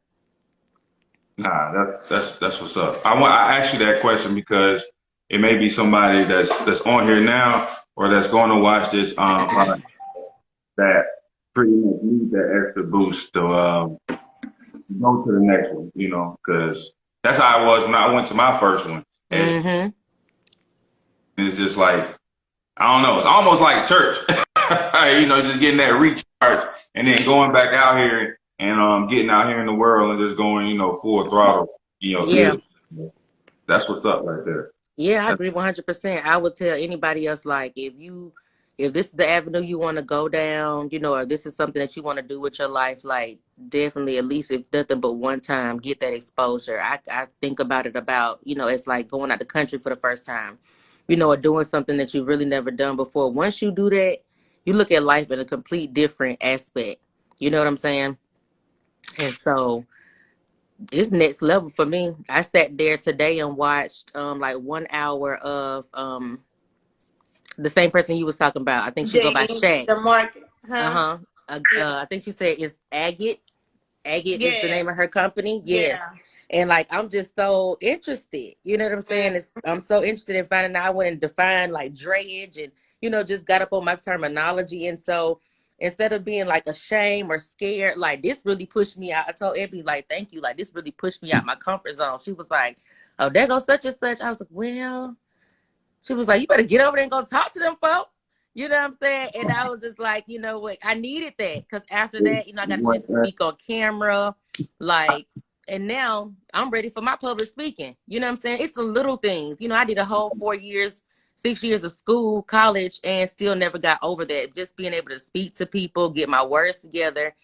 Nah, that's what's up. I asked you that question because it may be somebody that's on here now or that's going to watch this podcast that pretty much need that extra boost to go to the next one, because that's how I was when I went to my first one. And Mm-hmm. it's just like, I don't know, it's almost like church, just getting that recharge and then going back out here and getting out here in the world and just going, full throttle, Yeah. this. That's what's up right there. Yeah, I agree 100%. I would tell anybody else, like, if this is the avenue you want to go down, or this is something that you want to do with your life, like, definitely, at least if nothing but one time, get that exposure. I think about it about, it's like going out the country for the first time, or doing something that you've really never done before. Once you do that, you look at life in a complete different aspect. You know what I'm saying? And so it's next level for me. I sat there today and watched like 1 hour of the same person you was talking about. I think she go by Shaq. The market, huh? Uh-huh. I think she said it's Agate. Agate is the Yeah, name of her company. Yes. yeah. And like I'm just so interested. You know what I'm saying? I'm so interested in finding out. I went and defined like drayage and just got up on my terminology. And so instead of being like ashamed or scared, like this really pushed me out. I told Ebony, like, thank you. Like this really pushed me out my comfort zone. She was like, oh, there goes such and such. I was like, well, she was like, you better get over there and go talk to them folks. You know what I'm saying? And I was just like, you know what? I needed that because after that, I got a chance to speak on camera, like, and now I'm ready for my public speaking. You know what I'm saying? It's the little things. I did a whole 4 years, 6 years of school, college, and still never got over that. Just being able to speak to people, get my words together,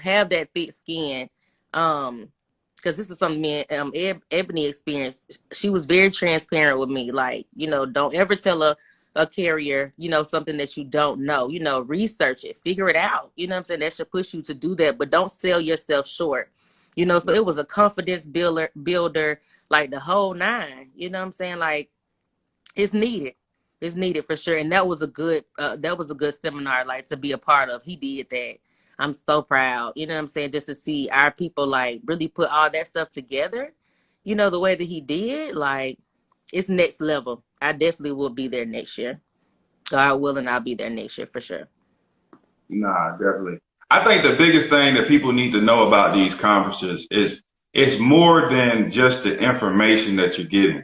have that thick skin. Because this is something me and Ebony experienced. She was very transparent with me. Like, don't ever tell a carrier, you know, something that you don't know, you know, research it, figure it out. You know what I'm saying? That should push you to do that, but don't sell yourself short. You know, so it was a confidence builder, like the whole nine. You know what I'm saying? Like, it's needed. It's needed for sure. And that was a good seminar, like, to be a part of. He did that. I'm so proud. You know what I'm saying? Just to see our people like really put all that stuff together, you know, the way that he did, like, it's next level. I definitely will be there next year. God willing, I'll be there next year for sure. Nah, definitely. I think the biggest thing that people need to know about these conferences is it's more than just the information that you're getting.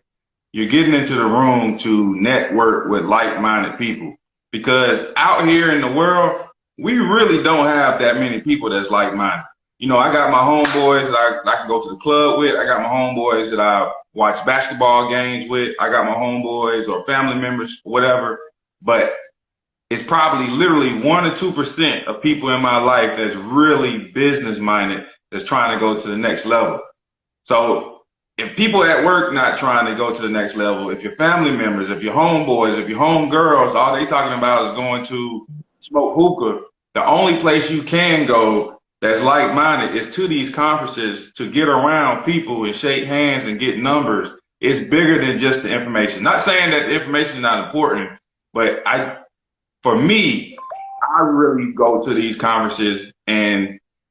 You're getting into the room to network with like-minded people, because out here in the world, we really don't have that many people that's like-minded. You know, I got my homeboys that I can go to the club with. I got my homeboys that I watch basketball games with. I got my homeboys or family members, whatever. But it's probably literally 1 or 2% of people in my life that's really business-minded, that's trying to go to the next level. So if people at work not trying to go to the next level, if your family members, if your homeboys, if your homegirls, all they talking about is going to smoke hookah, the only place you can go that's like-minded is to these conferences to get around people and shake hands and get numbers. It's bigger than just the information. Not saying that the information is not important, but for me, I really go to these conferences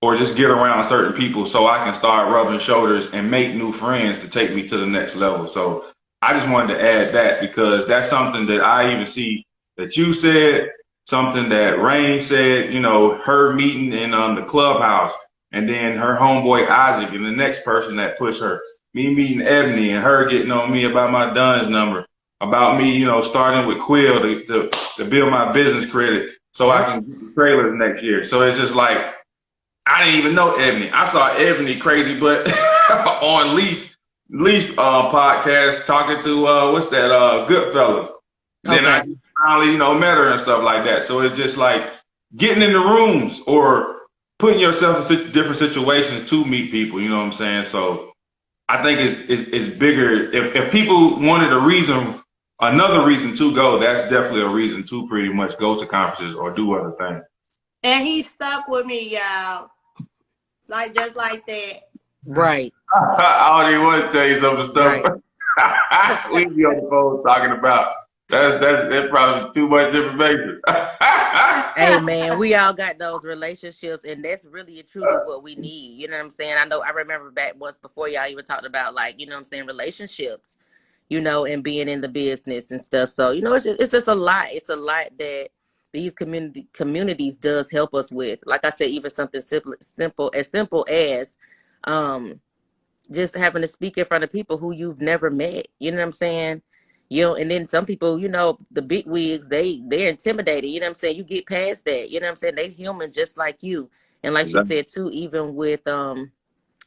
or just get around certain people so I can start rubbing shoulders and make new friends to take me to the next level. So I just wanted to add that, because that's something that I even see that you said, something that Rain said, you know, her meeting in the clubhouse, and then her homeboy Isaac and the next person that pushed her, me meeting Ebony and her getting on me about my DUNS number, about me, you know, starting with Quill to build my business credit so I can get the trailers next year. So it's just like, I didn't even know Ebony. I saw Ebony crazy, but on Leash podcast talking to what's that, Goodfellas. Okay. Then I finally, you know, met her and stuff like that. So it's just like getting in the rooms or putting yourself in different situations to meet people. You know what I'm saying? So I think it's bigger. If people wanted another reason to go, that's definitely a reason to pretty much go to conferences or do other things. And he stuck with me, y'all. Like, just like that. Right. I don't even want to tell you some of the stuff. Right. We be on the phone talking about that's probably too much information. Hey man, we all got those relationships, and that's really and truly what we need. You know what I'm saying? I remember back once before y'all even talked about, like, you know what I'm saying, relationships, you know, and being in the business and stuff. So, you know, it's just a lot. It's a lot that these communities does help us with. Like I said, even something simple as just having to speak in front of people who you've never met. You know what I'm saying? You know, and then some people, you know, the big wigs, they're intimidated. You know what I'm saying? You get past that. You know what I'm saying? They human just like you. And like she said too, even with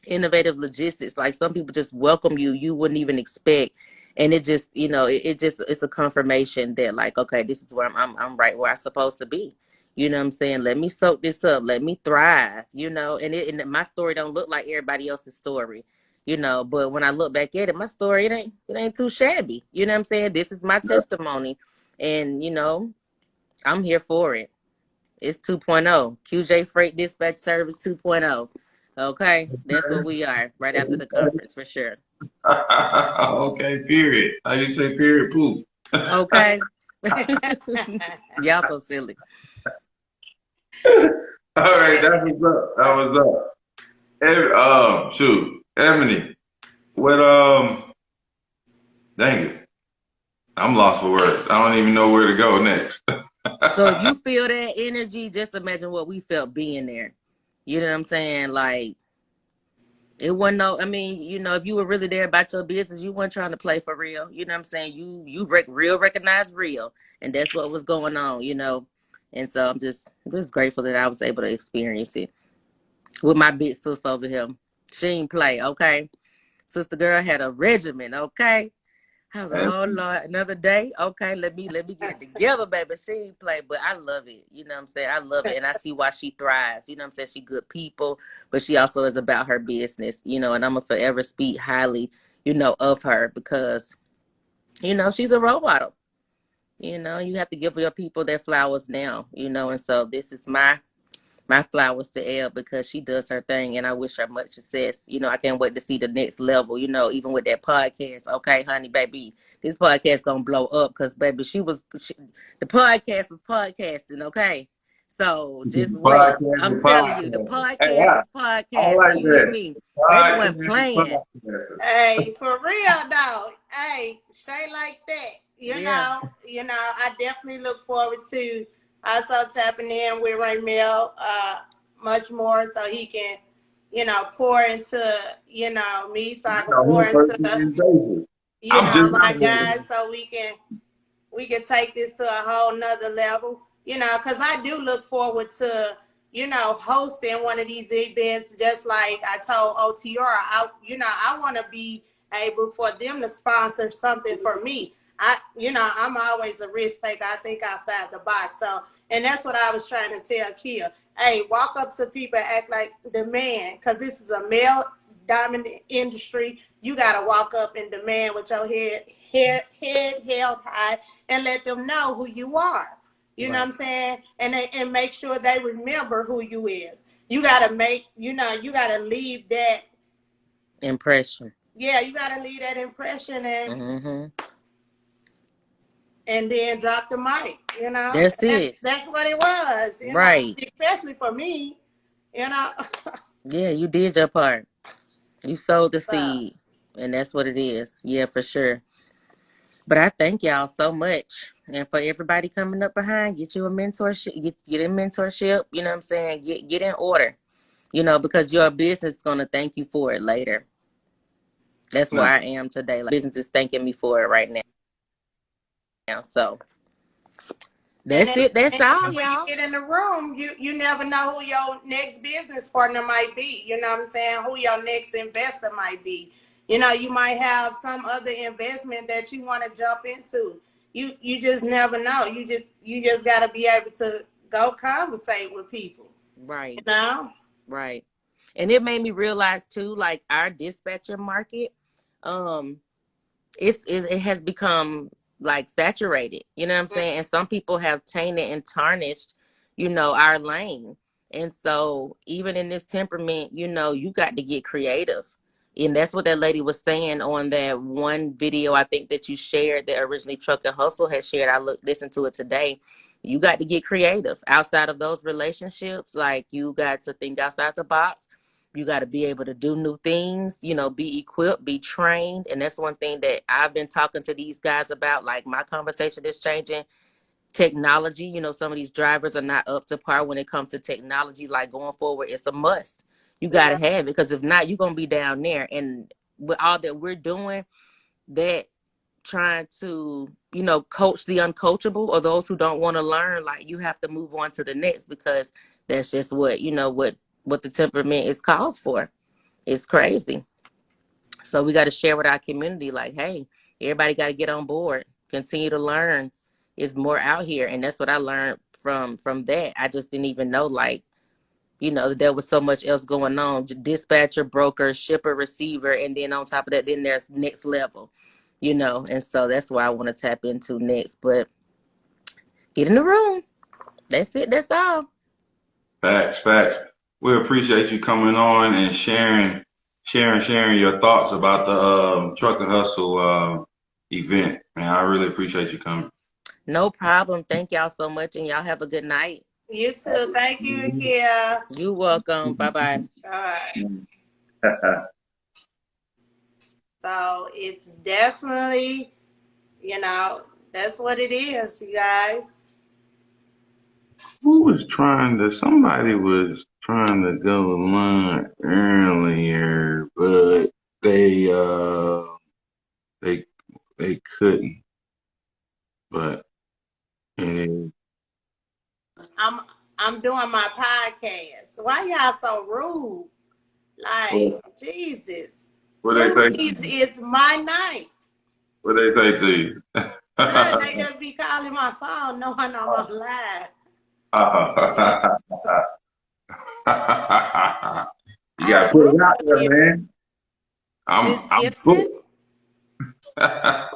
innovative logistics, like some people just welcome you wouldn't even expect. And it just, you know, it's a confirmation that, like, okay, this is where I'm right where I'm supposed to be. You know what I'm saying? Let me soak this up. Let me thrive, you know, and my story don't look like everybody else's story, you know, but when I look back at it, my story, it ain't too shabby. You know what I'm saying? This is my testimony, and, you know, I'm here for it. It's 2.0, QJ Freight Dispatch Service 2.0. Okay, that's what we are right after the conference for sure. Okay, period. How you say period, poof. Okay. Y'all so silly. All right, that's what's up. That was up. Shoot, Ebony, what, dang it. I'm lost for words. I don't even know where to go next. So if you feel that energy, just imagine what we felt being there. You know what I'm saying? Like, it wasn't no, I mean, you know, if you were really there about your business, you weren't trying to play for real. You know what I'm saying? You recognize real. And that's what was going on, you know. And so I'm just grateful that I was able to experience it with my big sis over here. She ain't play, okay? Sister girl had a regimen, okay? I was like, oh Lord, another day? Okay, let me get it together, baby. She ain't play, but I love it. You know what I'm saying? I love it, and I see why she thrives. You know what I'm saying? She good people, but she also is about her business, you know, and I'm going to forever speak highly, you know, of her because, you know, she's a role model. You know, you have to give your people their flowers now, you know, and so this is my flowers to Elle because she does her thing and I wish her much success. You know, I can't wait to see the next level, you know, even with that podcast. Okay, honey, baby, this podcast gonna blow up because, baby, the podcast was podcasting, okay? So just wait. Podcast I'm is telling you, the podcast. Hey, podcast was I podcasting. like You hear that. me? Baby Podcast wasn't is playing. podcast. Hey, for real though. Hey, straight like that. Yeah. You know, I definitely look forward to also tapping in with Raymel much more so he can, you know, pour into, you know, me so I can pour into, you know, my guys so we can take this to a whole nother level, you know, because I do look forward to, you know, hosting one of these events, just like I told OTR. I want to be able for them to sponsor something for me. I'm always a risk taker. I think outside the box. So, and that's what I was trying to tell Kia. Hey, walk up to people, act like the man, because this is a male dominant industry. You got to walk up and demand with your head held high and let them know who you are. You know what I'm saying? And make sure they remember who you is. You gotta you gotta leave that Impression. Yeah, you gotta leave that impression and then drop the mic, you know? That's it. That's what it was, you right. know? Especially for me, you know. Yeah, you did your part. You sowed the seed. And that's what it is. Yeah, for sure. But I thank y'all so much. And for everybody coming up behind, get you a mentorship, get in mentorship, you know what I'm saying? Get in order, you know, because your business is going to thank you for it later. That's where I am today. Like, business is thanking me for it right now. So that's it. That's all, when y'all. you get in the room, you never know who your next business partner might be. You know what I'm saying? Who your next investor might be. You know, you might have some other investment that you want to jump into. You just never know. You just got to be able to go conversate with people. Right. You know? Right. And it made me realize too, like our dispatcher market, it has become like saturated. You know what I'm saying? And some people have tainted and tarnished, you know, our lane. And so even in this temperament, you know, you got to get creative. And that's what that lady was saying on that one video I think that you shared that originally Truck and Hustle had shared. I listened to it today. You got to get creative outside of those relationships. Like, you got to think outside the box. You got to be able to do new things, you know, be equipped, be trained. And that's one thing that I've been talking to these guys about. Like, my conversation is changing. Technology, you know, some of these drivers are not up to par when it comes to technology. Like, going forward, it's a must. You got to have it, because if not, you're going to be down there. And with all that we're doing, that trying to, you know, coach the uncoachable or those who don't want to learn, like, you have to move on to the next, because that's just what, you know, what the temperament is calls for. It's crazy. So we got to share with our community, like, hey, everybody got to get on board, continue to learn. Is more out here. And that's what I learned from that. I just didn't even know, like, you know, there was so much else going on. Dispatcher, broker, shipper, receiver, and then on top of that, then there's next level, you know. And so that's why I want to tap into next. But get in the room. That's it. That's all. Facts. We appreciate you coming on and sharing your thoughts about the Truck and Hustle event. Man, I really appreciate you coming. No problem. Thank y'all so much, and y'all have a good night. You too. Thank you, Kia. You're welcome. Bye-bye. All right. So it's definitely, you know, that's what it is, you guys. Somebody was trying to go lunch earlier, but they couldn't. But I'm doing my podcast. Why y'all so rude? Like, Jesus. Tuesdays is my night. What they say to you? They just be calling my phone knowing I'm on live. You gotta put it out there, man. I'm booked.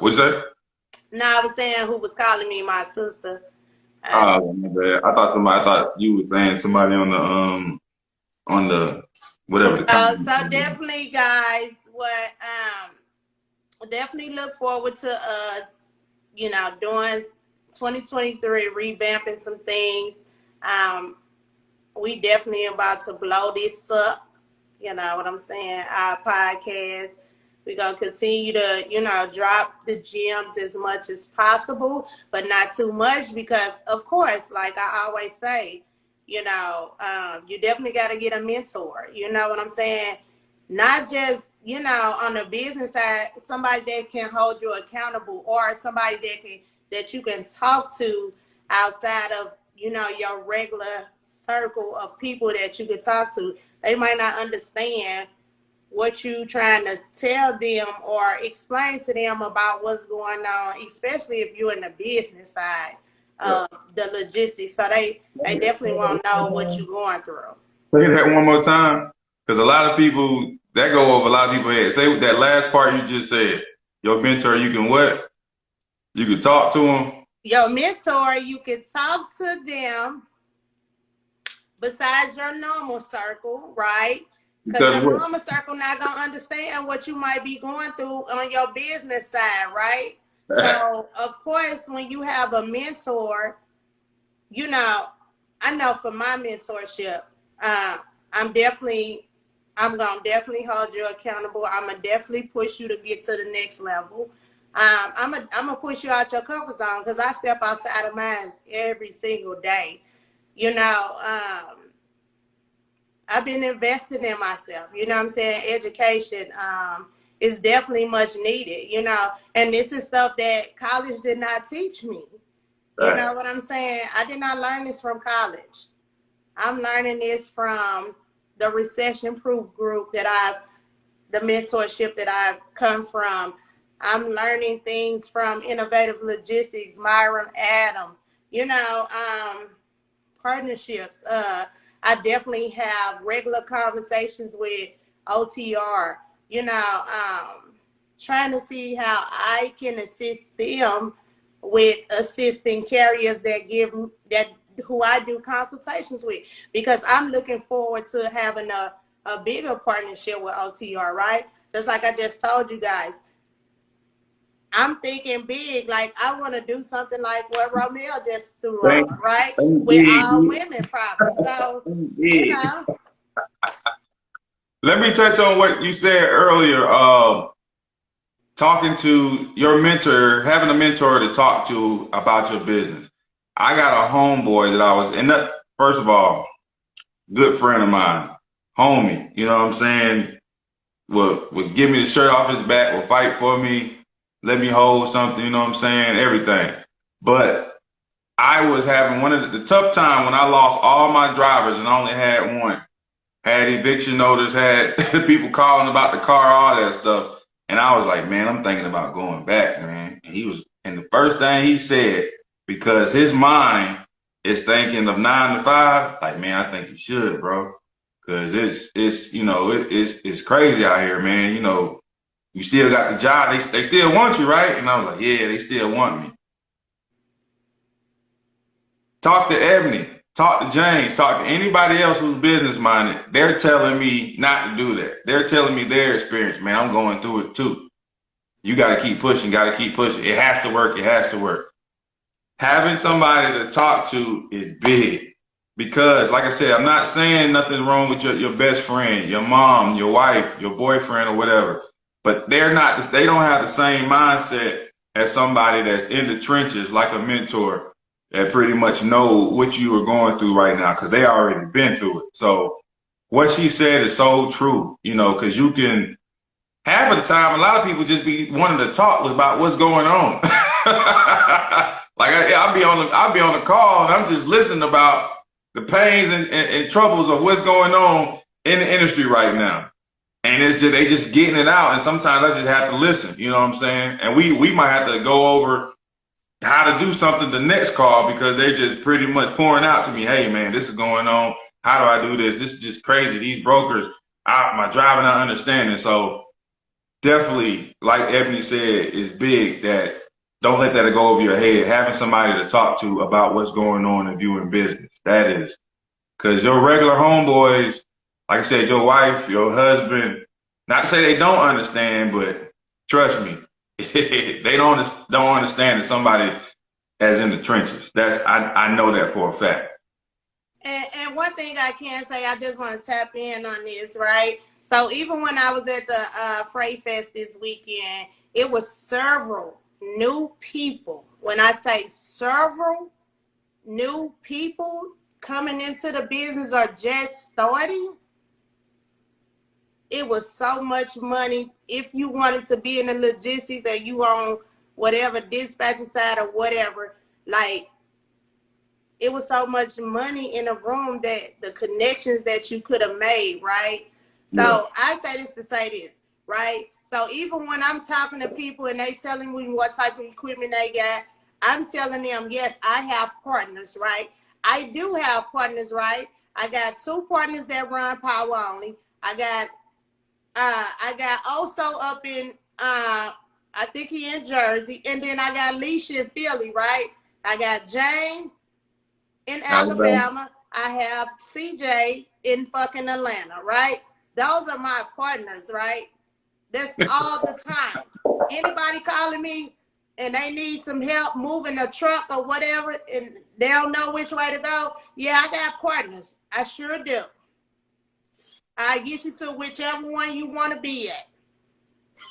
What's that? No, I was saying who was calling me my sister. Oh, my bad. I thought you were saying somebody on the whatever the So definitely, guys, definitely look forward to us, doing 2023, revamping some things. We definitely about to blow this up. You know what I'm saying? Our podcast. We're going to continue to, drop the gems as much as possible, but not too much because, of course, like I always say, you definitely got to get a mentor. You know what I'm saying? Not just, on the business side, somebody that can hold you accountable or somebody that you can talk to outside of, your regular circle of people that you can talk to. They might not understand what you trying to tell them or explain to them about what's going on, especially if you're in the business side of the logistics. So they definitely want to know what you're going through. Say that one more time, because a lot of people, that go over a lot of people's heads. Say that last part you just said. Your mentor, you can what? You can talk to them. Your mentor, you can talk to them besides your normal circle, right? Because your normal circle not going to understand what you might be going through on your business side, right? So, of course, when you have a mentor, I know for my mentorship, I'm going to definitely hold you accountable. I'm going to definitely push you to get to the next level. I'm going to push you out your comfort zone because I step outside of mine every single day. I've been investing in myself. You know what I'm saying? Education is definitely much needed, and this is stuff that college did not teach me. Right. You know what I'm saying? I did not learn this from college. I'm learning this from the recession-proof group the mentorship that I've come from. I'm learning things from Innovative Logistics, Myron Adam, partnerships. I definitely have regular conversations with OTR, trying to see how I can assist them with assisting carriers who I do consultations with, because I'm looking forward to having a bigger partnership with OTR, right? Just like I just told you guys, I'm thinking big. Like I want to do something like what Romeo just threw up, right? With all women problems. So, Let me touch on what you said earlier. Talking to your mentor, having a mentor to talk to about your business. I got a homeboy that I was in. First of all, good friend of mine, homie. You know what I'm saying? Would give me the shirt off his back, will fight for me. Let me hold something, you know what I'm saying? Everything. But I was having one of the tough time when I lost all my drivers and I only had one. Had eviction notice, had people calling about the car, all that stuff. And I was like, man, I'm thinking about going back, man. And the first thing he said, because his mind is thinking of 9 to 5, like, man, I think you should, bro. Cause it's crazy out here, man. You still got the job. They still want you, right? And I was like, yeah, they still want me. Talk to Ebony. Talk to James. Talk to anybody else who's business minded. They're telling me not to do that. They're telling me their experience, man. I'm going through it too. You got to keep pushing. Got to keep pushing. It has to work. It has to work. Having somebody to talk to is big. Because, like I said, I'm not saying nothing's wrong with your best friend, your mom, your wife, your boyfriend, or whatever. But they don't have the same mindset as somebody that's in the trenches, like a mentor that pretty much know what you are going through right now because they already been through it. So what she said is so true, because you can, half of the time, a lot of people just be wanting to talk about what's going on. Like I'll be on the call and I'm just listening about the pains and troubles of what's going on in the industry right now. And they just getting it out. And sometimes I just have to listen, you know what I'm saying? And we might have to go over how to do something the next call because they're just pretty much pouring out to me, hey man, this is going on. How do I do this? This is just crazy. These brokers, my driver not understanding. So definitely, like Ebony said, it's big that don't let that go over your head. Having somebody to talk to about what's going on if you're in business. That is, because your regular homeboys, like I said, your wife, your husband, not to say they don't understand, but trust me, they don't understand that somebody that's in the trenches. I know that for a fact. And one thing I can say, I just want to tap in on this, right? So even when I was at the Freight Fest this weekend, it was several new people. When I say several new people coming into the business or just starting, it was so much money. If you wanted to be in the logistics or you on whatever dispatching side or whatever, like, it was so much money in a room that the connections that you could have made, right? So I say this to say this, right? So even when I'm talking to people and they telling me what type of equipment they got, I'm telling them, yes, I have partners, right? I do have partners, right? I got 2 partners that run power only. I got also up in I think he in Jersey, and then I got Alicia in Philly, right? I got James in Alabama. I have CJ in fucking Atlanta, right? Those are my partners, right? That's all the time. Anybody calling me and they need some help moving a truck or whatever, and they don't know which way to go, yeah, I got partners. I sure do. I get you to whichever one you want to be at.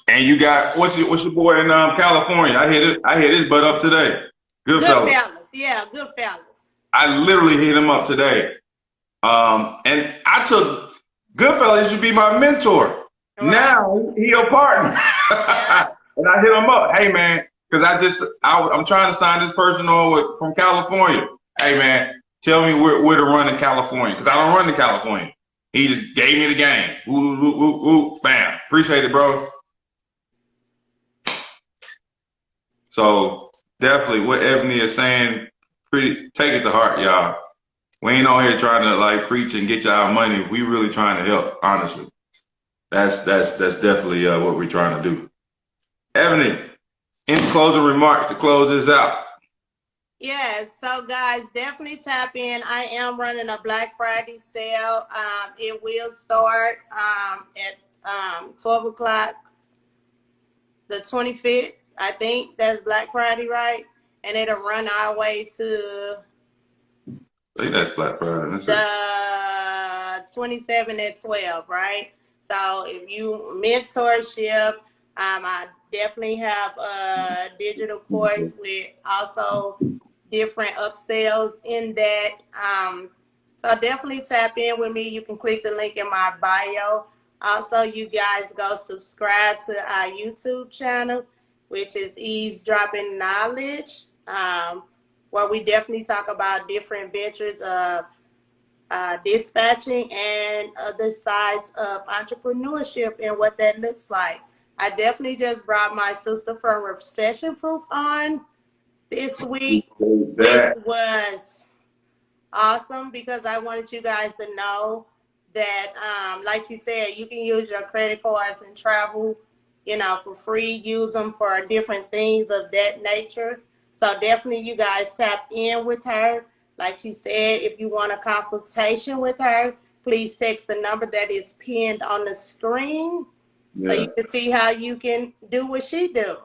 And you got what's your boy in California? I hit his butt up today. Goodfellas, yeah, Goodfellas. I literally hit him up today. And I took Goodfellas should be my mentor. Right. Now he a partner. And I hit him up. Hey man, because I'm trying to sign this person on from California. Hey man, tell me where to run in California, because I don't run to California. He just gave me the game. Ooh, bam. Appreciate it, bro. So definitely what Ebony is saying, take it to heart, y'all. We ain't on here trying to like preach and get y'all money. We really trying to help, honestly. That's definitely what we're trying to do. Ebony, any closing remarks to close this out? Yeah, so guys, definitely tap in. I am running a Black Friday sale. It will start at 12 o'clock, the 25th. I think that's Black Friday, right? And it'll run our way to I think that's Black Friday. the 27 at 12, right? So if you mentorship, I definitely have a digital course with also different upsells in that. So definitely tap in with me. You can click the link in my bio. Also, you guys go subscribe to our YouTube channel, which is Eavesdropping Knowledge, where we definitely talk about different ventures of dispatching and other sides of entrepreneurship and what that looks like. I definitely just brought my sister from Recession Proof on this week, which was awesome because I wanted you guys to know that, like she said, you can use your credit cards and travel, for free. Use them for different things of that nature. So definitely you guys tap in with her. Like she said, if you want a consultation with her, please text the number that is pinned on the screen so you can see how you can do what she do.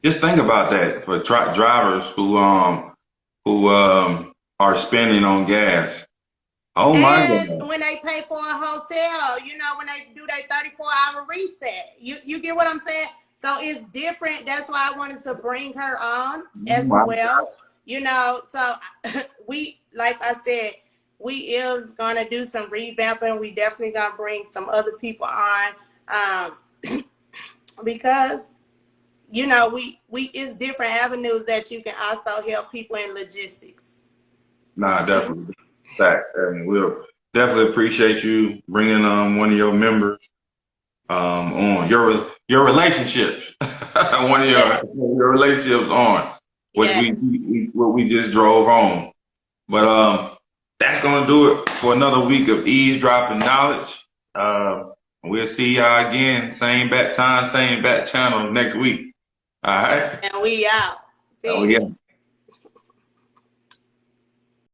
Just think about that for drivers who are spending on gas. Oh my God. And when they pay for a hotel, when they do their 34-hour reset, you get what I'm saying? So it's different. That's why I wanted to bring her on as well. So we, like I said, we is gonna do some revamping. We definitely gonna bring some other people on, because we it's different avenues that you can also help people in logistics. Nah, definitely. And we'll definitely appreciate you bringing one of your members on your relationships, one of your relationships on, which we just drove home. But that's gonna do it for another week of Eavesdropping Knowledge. We'll see y'all again, same bat time, same bat channel next week. All right. And we out. Oh yeah.